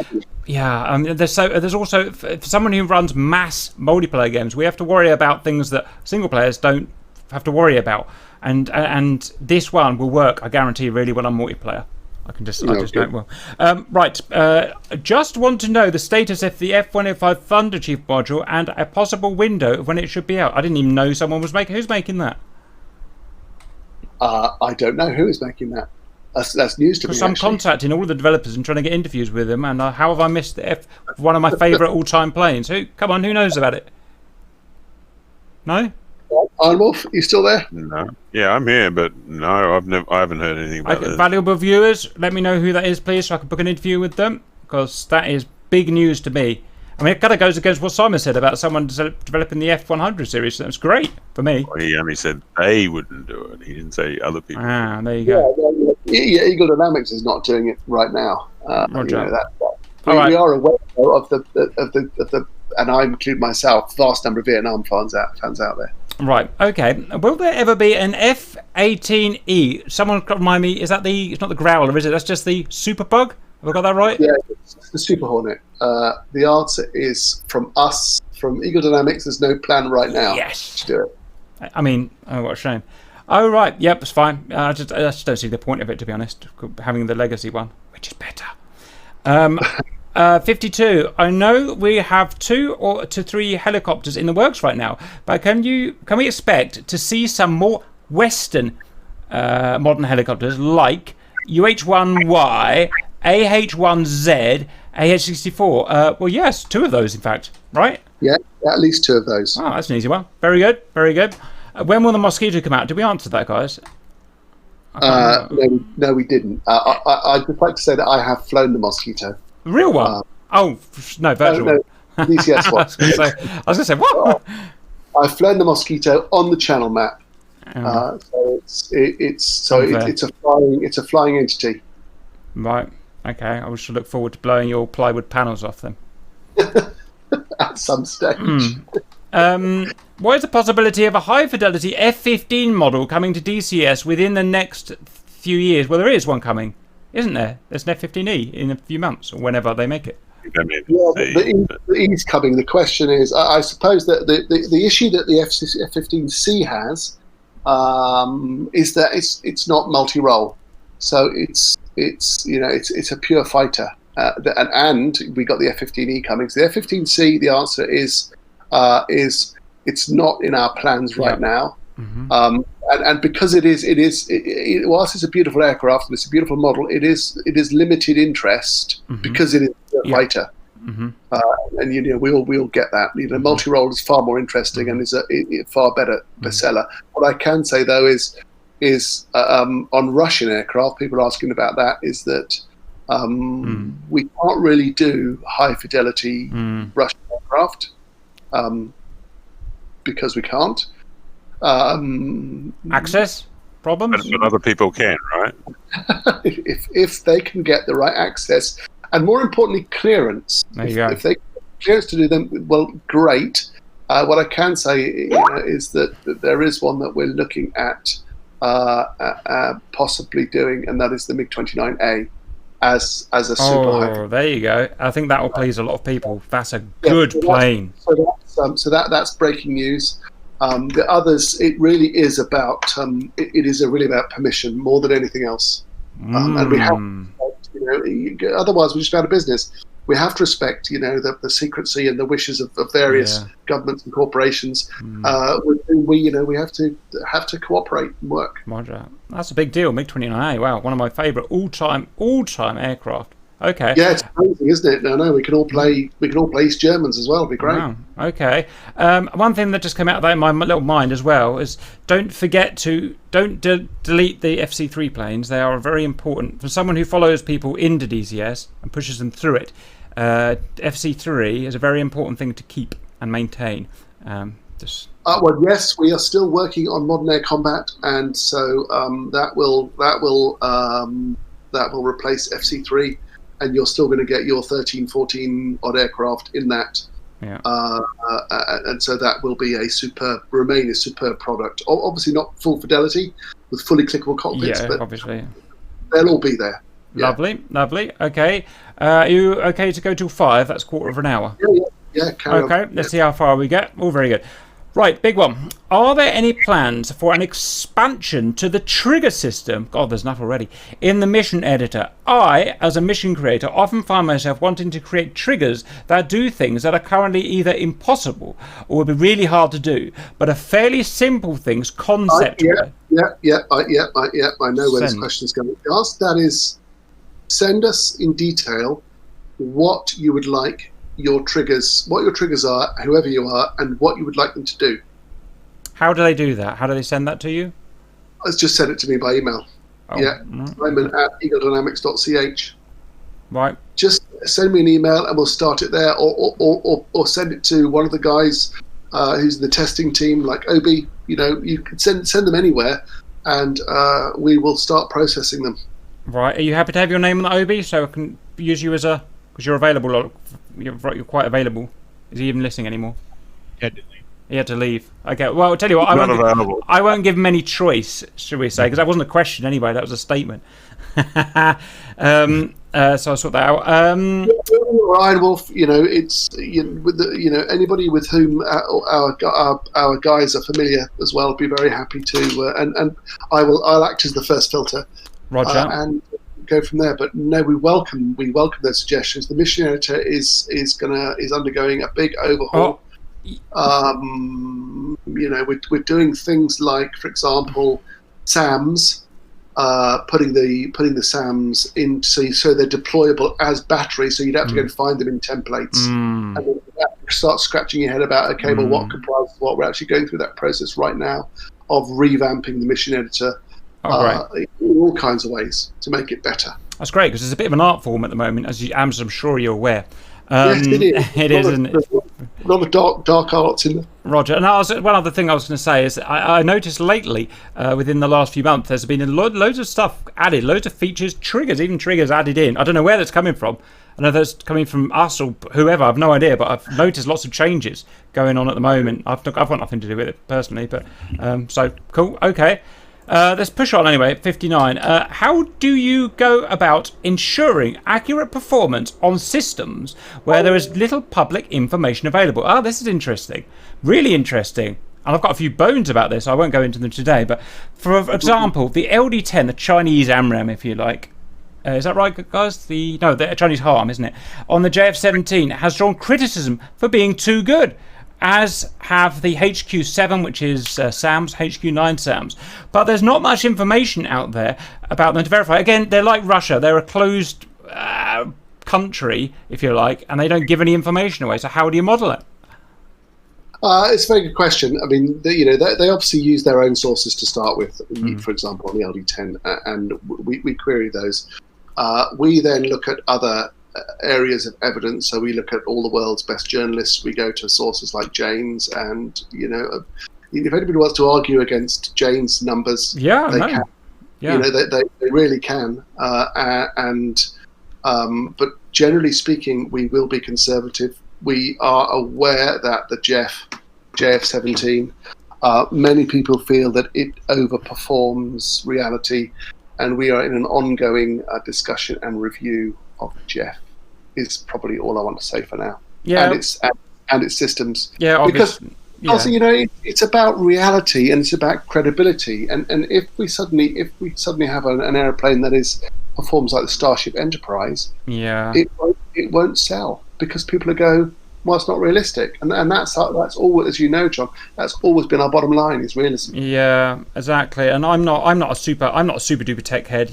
Yeah, there's also, for someone who runs mass multiplayer games, we have to worry about things that single players don't have to worry about. And this one will work, I guarantee, really well on multiplayer. I just know it will. Right, just want to know the status of the F-105 Thunder Chief module and a possible window of when it should be out. I didn't even know someone was making... Who's making that? I don't know who is making that. That's news to me. Because I'm contacting all the developers and trying to get interviews with them, and how have I missed one of my favourite all-time planes? Come on, who knows about it? No? Iron Wolf, you still there? No. Yeah, I'm here, but no, I haven't heard anything about this. Valuable viewers, let me know who that is, please, so I can book an interview with them, because that is big news to me. I mean, it kind of goes against what Simon said about someone developing the F-100 series. That's great for me. Well, he only said they wouldn't do it. He didn't say other people. Ah, there you go. Yeah, Eagle Dynamics is not doing it right now. Roger. We are aware of the, and I include myself, vast number of Vietnam fans out there. Right. Okay. Will there ever be an F-18E? Someone remind me. Is that the? It's not the Growler, is it? That's just the Super Bug. Have I got that right? Yeah, it's the Super Hornet. The answer is from us, from Eagle Dynamics. There's no plan right now to do it. I mean, oh, what a shame. Oh, right. Yep, it's fine. I just don't see the point of it, to be honest, having the Legacy one, which is better. 52. I know we have 2 to 3 helicopters in the works right now, but can we expect to see some more Western modern helicopters like UH-1Y, AH-1Z, AH-64? Well, yes, 2 of those, in fact, right? Yeah, at least 2 of those. Oh, that's an easy one. Very good, very good. When will the Mosquito come out? Did we answer that, guys? No, we didn't. I'd just like to say that I have flown the Mosquito. The real one? No, virtual. No, DCS one. I was going to say, what? I've flown the Mosquito on the channel map. So it's a flying entity. Right. Okay. I should look forward to blowing your plywood panels off them. At some stage. What is the possibility of a high-fidelity F-15 model coming to DCS within the next few years? Well, there is one coming, isn't there? There's an F-15E in a few months, or whenever they make it. The E's coming. The question is, I suppose that the issue that the F-15C has is that it's not multi-role, so it's a pure fighter, and we got the F-15E coming. So the F-15C, the answer is it's not in our plans right now. Mm-hmm. And because it whilst it's a beautiful aircraft and it's a beautiful model, it is limited interest because it is a fighter. Mm-hmm. And we'll get that. Multi-role is far more interesting and is a far better bestseller. What I can say though is on Russian aircraft, people are asking about that, is that we can't really do high fidelity Russian aircraft because we can't. Access problems? But other people can, right? if they can get the right access, and more importantly, clearance. There you go. If they clearance to do them, well, great. What I can say is that there is one that we're looking at possibly doing, and that is the MiG-29A as a super high. Oh, there you go. I think that will please a lot of people. That's a good plane. So that's breaking news. The others, it really is about it is really about permission more than anything else. And we have, otherwise we're just out of business. We have to respect, the secrecy and the wishes of various governments and corporations. We have to cooperate and work. Roger. That's a big deal. MiG-29A. Wow, one of my favourite all-time aircraft. Okay. Yeah, it's amazing, isn't it? No, we can all play East Germans as well. It'd be great. Wow. Okay. One thing that just came out of that in my little mind as well is don't forget to delete the FC3 planes. They are very important for someone who follows people into DCS and pushes them through it. FC3 is a very important thing to keep and maintain. Well, yes, we are still working on modern air combat, and so that will replace FC3. And you're still going to get your 13, 14 odd aircraft in that Yeah. And so that will be remain a superb product. Obviously not full fidelity with fully clickable cockpits, Yeah, but obviously. they'll all be there. Yeah. Lovely. Okay. Are you okay to go till 5? That's quarter of an hour. Yeah, carry on. Okay, let's see how far we get. All very good. Right, big one. Are there any plans for an expansion to the trigger system? God, there's enough already. In the mission editor, I, as a mission creator, often find myself wanting to create triggers that do things that are currently either impossible or would be really hard to do, but are fairly simple things concept-wise. I know where this question is going to ask. That is, send us in detail what you would like your triggers are, whoever you are, and what you would like them to do. How do they do that? How do they send that to you? Just send it to me by email. Simon@eagledynamics.ch. Right. Just send me an email and we'll start it there, or send it to one of the guys who's in the testing team, like Obi. You can send them anywhere, and we will start processing them. Right. Are you happy to have your name on the OB so I can use you as because you're available? You're quite available. Is he even listening anymore? He had to leave. Okay. Well, I'll tell you what. I won't give him any choice, should we say? Because that wasn't a question anyway. That was a statement. So I'll sort that out. Ryan Wolf, it's anybody with whom our guys are familiar as well. Be very happy to, and I'll act as the first filter. Roger. And go from there. But no, we welcome those suggestions. The mission editor is undergoing a big overhaul. We're doing things like, for example, SAMs, putting the SAMs in so they're deployable as batteries, so you don't have to go and find them in templates. And then start scratching your head about, well, what comprises what? We're actually going through that process right now of revamping the mission editor. In all kinds of ways to make it better. That's great, because it's a bit of an art form at the moment, as I'm sure you're aware. Yes, it is. It is, isn't it? A lot of dark arts in there. Roger. And one other thing I was going to say is I noticed lately, within the last few months, there's been loads of stuff added, loads of features, even triggers added in. I don't know where that's coming from. I know that's coming from us or whoever. I've no idea, but I've noticed lots of changes going on at the moment. I've got nothing to do with it personally, but so cool. Okay. Let's push on anyway. 59. How do you go about ensuring accurate performance on systems where there is little public information available? This is interesting. Really interesting. And I've got a few bones about this. I won't go into them today. But for example, the LD10, the Chinese AMRAAM, if you like. Is that right, guys? The Chinese HARM, isn't it? On the JF-17 has drawn criticism for being too good, as have the HQ7, which is SAMs, HQ9 SAMs. But there's not much information out there about them to verify. Again, they're like Russia. They're a closed country, if you like, and they don't give any information away. So how do you model it? It's a very good question. I mean, they obviously use their own sources to start with, for example, on the LD10, and we query those. We then look at other areas of evidence. So we look at all the world's best journalists. We go to sources like Jane's, and if anybody wants to argue against Jane's numbers, they can. Yeah. They really can. But generally speaking, we will be conservative. We are aware that the JF-17, many people feel that it overperforms reality, and we are in an ongoing discussion and review of the JEF. Is probably all I want to say for now. Yeah, and its systems. Yeah, obviously. Because also, it's about reality and it's about credibility. And if we suddenly have an airplane that performs like the Starship Enterprise, it won't sell because people will go, well, it's not realistic, and that's always, as you know, John, that's always been our bottom line is realism. Yeah, exactly. And I'm not a super duper tech head,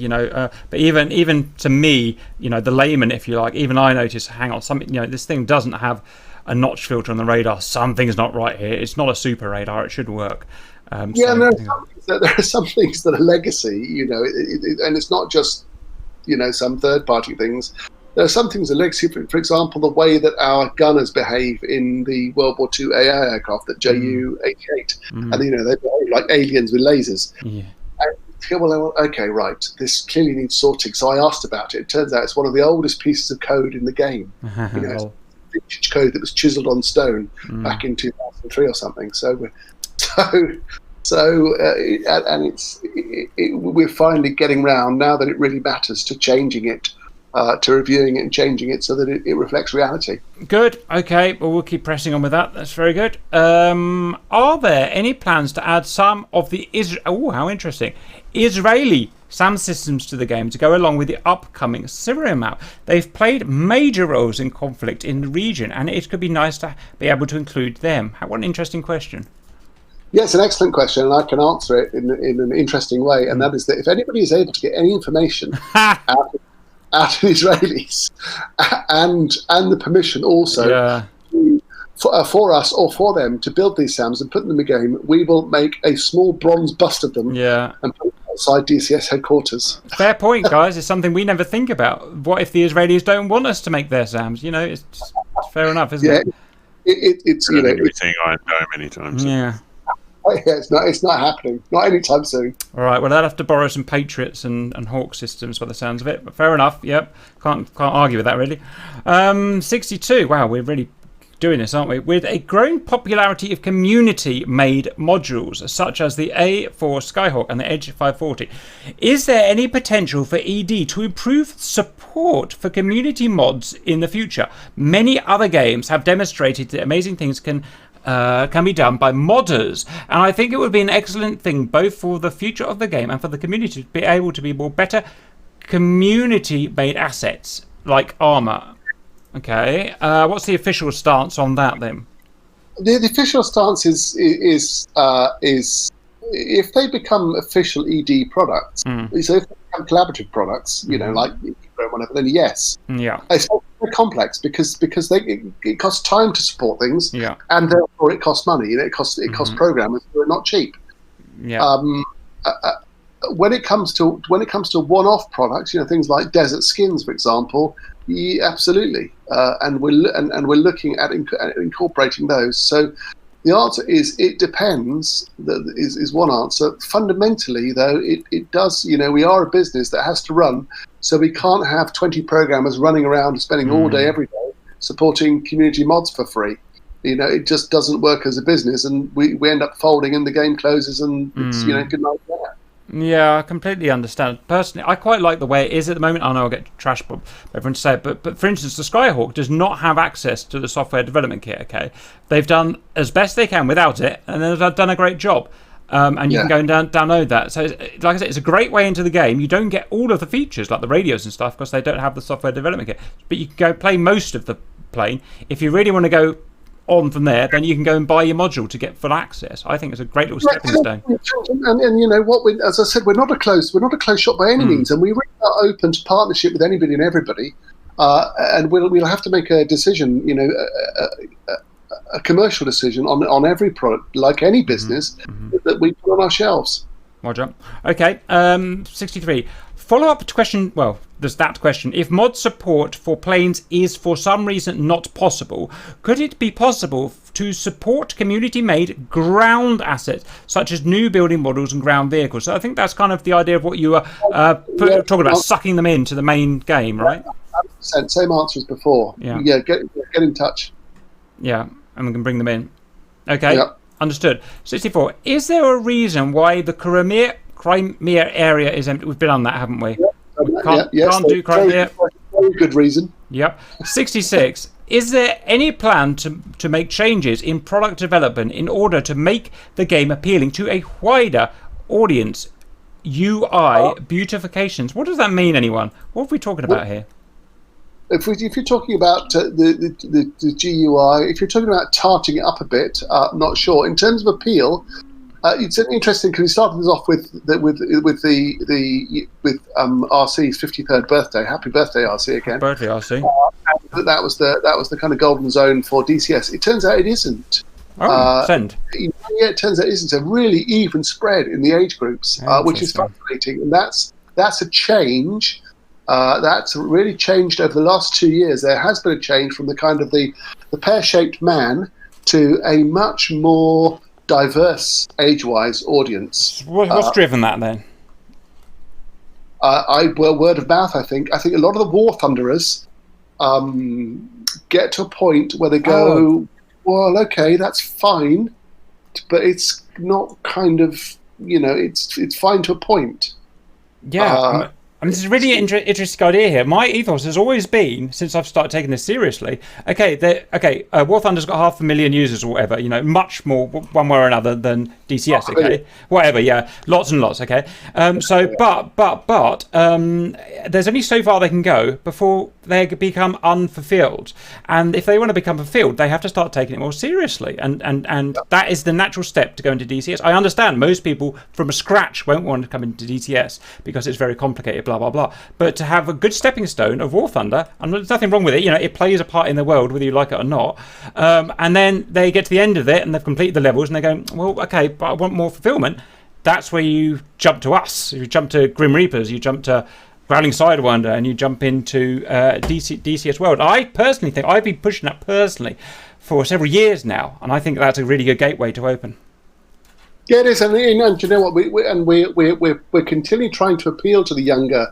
but even to me, the layman, if you like, even I notice, hang on, something, this thing doesn't have a notch filter on the radar. Something's not right here. It's not a super radar. It should work. And there are some things that are legacy, and it's not just some third party things. There are some things that are legacy. For example, the way that our gunners behave in the World War II AI aircraft, that Ju-88, and they behave like aliens with lasers. Yeah. And, well, okay, right. This clearly needs sorting. So I asked about it. It turns out it's one of the oldest pieces of code in the game. vintage code that was chiseled on stone back in 2003 or something. We're finally getting round now that it really matters to changing it, to reviewing it and changing it so that it reflects reality. Good. Okay. Well, we'll keep pressing on with that. That's very good. Are there any plans to add some of the how interesting, Israeli SAM systems to the game to go along with the upcoming Syria map? They've played major roles in conflict in the region, and it could be nice to be able to include them. What an interesting question. Yeah, it's an excellent question, and I can answer it in an interesting way, and that is that if anybody is able to get any information out of the Israelis and the permission also for us or for them to build these SAMs and put them in the game, we will make a small bronze bust of them and put it outside DCS headquarters. Fair point, guys. It's something we never think about. What if the Israelis don't want us to make their SAMs? It's fair enough, isn't it? It's everything I know many times. Yeah. It's not happening. Not anytime soon. All right. Well, they'll have to borrow some Patriots and Hawk systems by the sounds of it. But fair enough. Yep. Can't argue with that really. 62. Wow, we're really doing this, aren't we? With a growing popularity of community-made modules such as the A4 Skyhawk and the Edge 540, is there any potential for ED to improve support for community mods in the future? Many other games have demonstrated that amazing things can be done by modders, and I think it would be an excellent thing both for the future of the game and for the community to be able to be more better community-made assets like armor. Okay, what's the official stance on that then? The official stance is if they become official ED products, so if they become collaborative products, like whatever, then yes. Yeah. It's very complex because it costs time to support things, and therefore it costs money. It costs programmers who are not cheap. Yeah. When it comes to one-off products, things like desert skins, for example, absolutely, and we're looking at incorporating those. So the answer is it depends. Is one answer. Fundamentally, though, it does. We are a business that has to run, so we can't have 20 programmers running around spending all day every day supporting community mods for free. It just doesn't work as a business, and we end up folding, and the game closes, and it's good night there. Yeah, I completely understand. Personally, I quite like the way it is at the moment. I know I'll get trashed by everyone to say it, but for instance, the Skyhawk does not have access to the software development kit, okay? They've done as best they can without it, and they've done a great job. And you can go and download that. So, like I said, it's a great way into the game. You don't get all of the features, like the radios and stuff, because they don't have the software development kit. But you can go play most of the plane. If you really want to go on from there, then you can go and buy your module to get full access. I think it's a great little stepping stone. And what as I said, we're not a closed shop by any means, and we really are open to partnership with anybody and everybody. And we'll have to make a decision, a commercial decision on every product, like any business that we put on our shelves. Roger. Okay. 63. Follow-up question. Well, there's that question. If mod support for planes is for some reason not possible, could it be possible to support community-made ground assets, such as new building models and ground vehicles? So I think that's kind of the idea of what you were talking about, sucking them into the main game, right? 100%. Same answer as before. Yeah. Get in touch. Yeah, and we can bring them in. Okay. Yep. Understood. 64. Is there a reason why the Crimea area is empty? We've been on that, haven't we? Can't do Crimea. Very good reason. Yep. 66. Is there any plan to make changes in product development in order to make the game appealing to a wider audience? UI beautifications. What does that mean, anyone? What are we talking about here? If you're talking about the GUI, if you're talking about tarting it up a bit, not sure. In terms of appeal, it's interesting because we started this off with RC's 53rd birthday. Happy birthday, RC again. Birthday, RC. And that was the kind of golden zone for DCS. It turns out it isn't. Send. Yeah, it turns out it isn't. A really even spread in the age groups, which is fascinating, and that's a change. That's really changed over the last 2 years. There has been a change from the kind of the pear-shaped man to a much more diverse age-wise audience. What's driven that then? Word of mouth. I think a lot of the War Thunderers get to a point where they go, well, okay, that's fine, but it's not kind of, it's fine to a point. Yeah. This is a really interesting idea here. My ethos has always been, since I've started taking this seriously, War Thunder's got 500,000 users or whatever, much more one way or another than DCS, okay? Whatever, yeah, lots and lots, okay? But there's only so far they can go before they become unfulfilled. And if they want to become fulfilled, they have to start taking it more seriously. And that is the natural step to go into DCS. I understand most people from scratch won't want to come into DCS because it's very complicated, blah, blah, blah. But to have a good stepping stone of War Thunder, and there's nothing wrong with it, it plays a part in the world, whether you like it or not. And then they get to the end of it and they've completed the levels and they go, well, okay, but I want more fulfillment. That's where you jump to us. You jump to Grim Reapers, you jump to Growling Sidewinder, and you jump into DCS World. I personally think I've been pushing that personally for several years now, and I think that's a really good gateway to open. Yeah, it is, and you know what? We're continually trying to appeal to the younger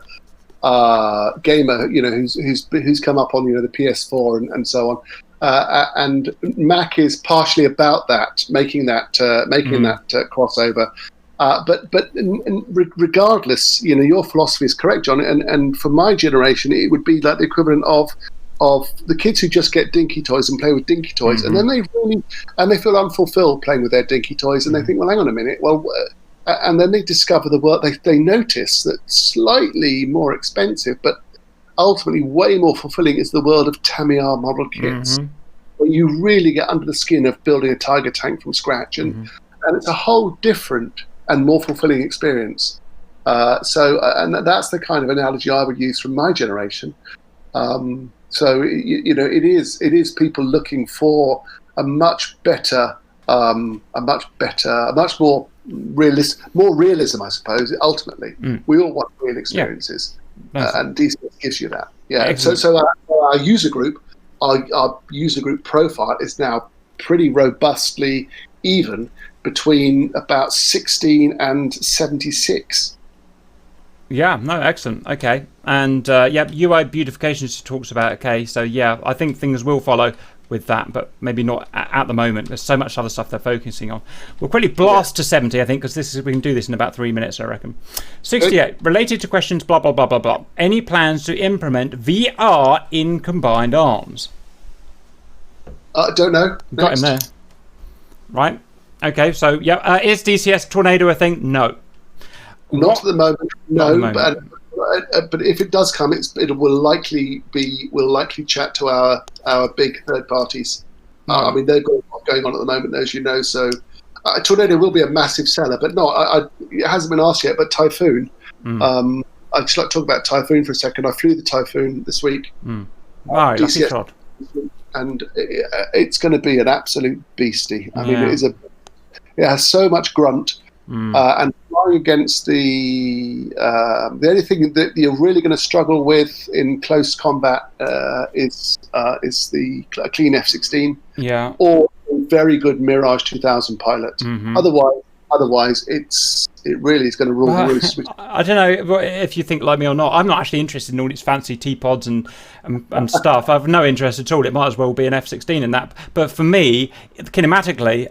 gamer, who's come up on the PS4 and so on. And Mac is partially about that, making that crossover. But regardless, your philosophy is correct, John. And for my generation, it would be like the equivalent of the kids who just get dinky toys and play with dinky toys, and then they feel unfulfilled playing with their dinky toys, and they think, well, hang on a minute, and then they discover the world. They notice that slightly more expensive, but ultimately way more fulfilling is the world of Tamiya model kits, where you really get under the skin of building a Tiger tank from scratch, and it's a whole different and more fulfilling experience. And that's the kind of analogy I would use from my generation. So it is people looking for a much more realism, I suppose. Ultimately, we all want real experiences, and DCS gives you that. Yeah. Excellent. So our user group profile is now pretty robustly even between about 16 and 76. Yeah, no, excellent. Okay. And UI beautification she talks about. Okay, so yeah, I think things will follow with that, but maybe not at the moment. There's so much other stuff they're focusing on. We'll quickly blast to 70, I think, because we can do this in about 3 minutes, I reckon. 68, related to questions, blah, blah, blah, blah, blah. Any plans to implement VR in Combined Arms? Don't know. Got him there. Right. Okay, so yeah, is DCS Tornado a thing? No. Not at the moment, no. But if it does come, it will likely chat to our big third parties. I mean, they've got a lot going on at the moment, as you know. So Tornado will be a massive seller, but no, it hasn't been asked yet. But Typhoon, I'd just like to talk about Typhoon for a second. I flew the Typhoon this week. Wow, lucky shot. And it's going to be an absolute beastie. I mean, it has so much grunt. And flying against the only thing that you're really going to struggle with in close combat is the clean F-16, or a very good Mirage 2000 pilot. Otherwise, it really is going to rule the roost. I don't know if you think like me or not. I'm not actually interested in all its fancy T-pods and stuff. I've no interest at all. It might as well be an F-16 in that. But for me, kinematically,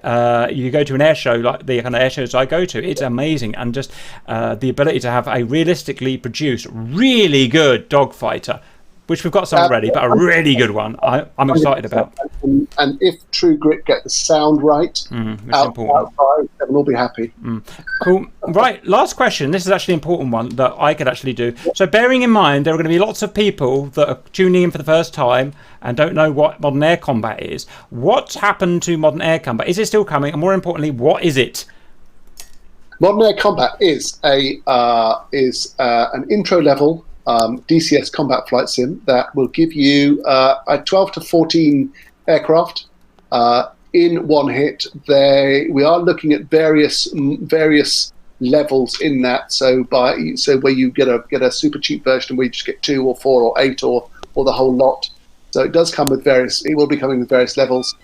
you go to an air show like the kind of air shows I go to, it's amazing. And just the ability to have a realistically produced, really good dogfighter, which we've got some already, but a really good one I'm excited about. And if True Grit get the sound right, we'll be happy. Cool. Right, last question. This is actually an important one that I could actually do. So bearing in mind there are going to be lots of people that are tuning in for the first time and don't know what modern air combat is, what's happened to modern air combat? Is it still coming? And more importantly, what is it? Modern air combat is an intro level DCS combat flight sim that will give you 12 to 14 aircraft in one hit. We are looking at various levels in that. So where you get a super cheap version where you just get 2 or 4 or 8 or the whole lot. So it does come with various. It will be coming with various levels,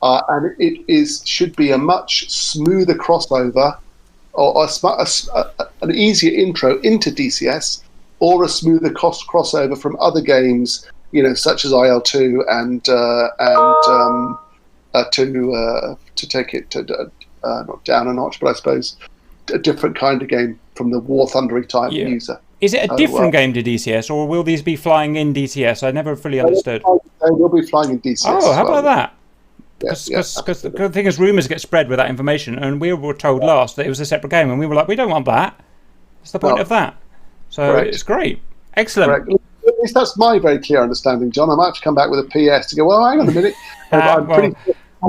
and it should be a much smoother crossover, or an easier intro into DCS, or a smoother crossover from other games such as IL2 and to take it to not down a notch, but I suppose a different kind of game from the War Thundery type user. Is it a different game to DCS, or will these be flying in DCS? I never fully understood. They will be flying in DCS. Oh, how about that? Because the thing is, rumours get spread with that information, and we were told last that it was a separate game, and we were like, we don't want that. What's the point of that? So it's great. Excellent. Correct. At least that's my very clear understanding, John. I might have to come back with a PS to go, well, hang on a minute. I'm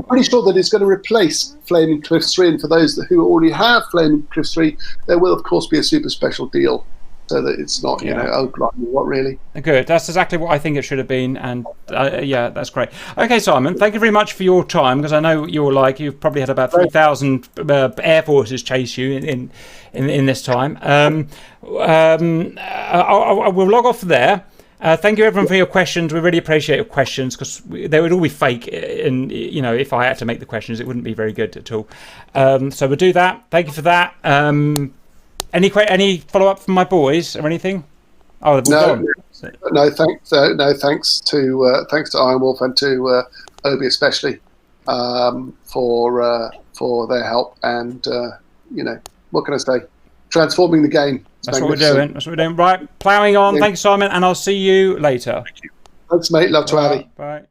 pretty sure that it's going to replace Flaming Cliffs 3, and for those who already have Flaming Cliffs 3, there will, of course, be a super special deal, so that it's not, oh, blimey, what really? Good. That's exactly what I think it should have been, and that's great. Okay, Simon, thank you very much for your time, because I know you've probably had about 3,000 air forces chase you in this time. I will log off there. Thank you everyone for your questions. We really appreciate your questions, because they would all be fake, and if I had to make the questions, it wouldn't be very good at all. So we'll do that. Thank you for that. Any follow up from my boys or anything? Oh, no. Thanks to Iron Wolf and to Obi especially for their help, and what can I say? Transforming the game. That's what we're doing. Right, ploughing on. Yeah. Thanks, Simon, and I'll see you later. Thanks, mate. Love to have you. Bye.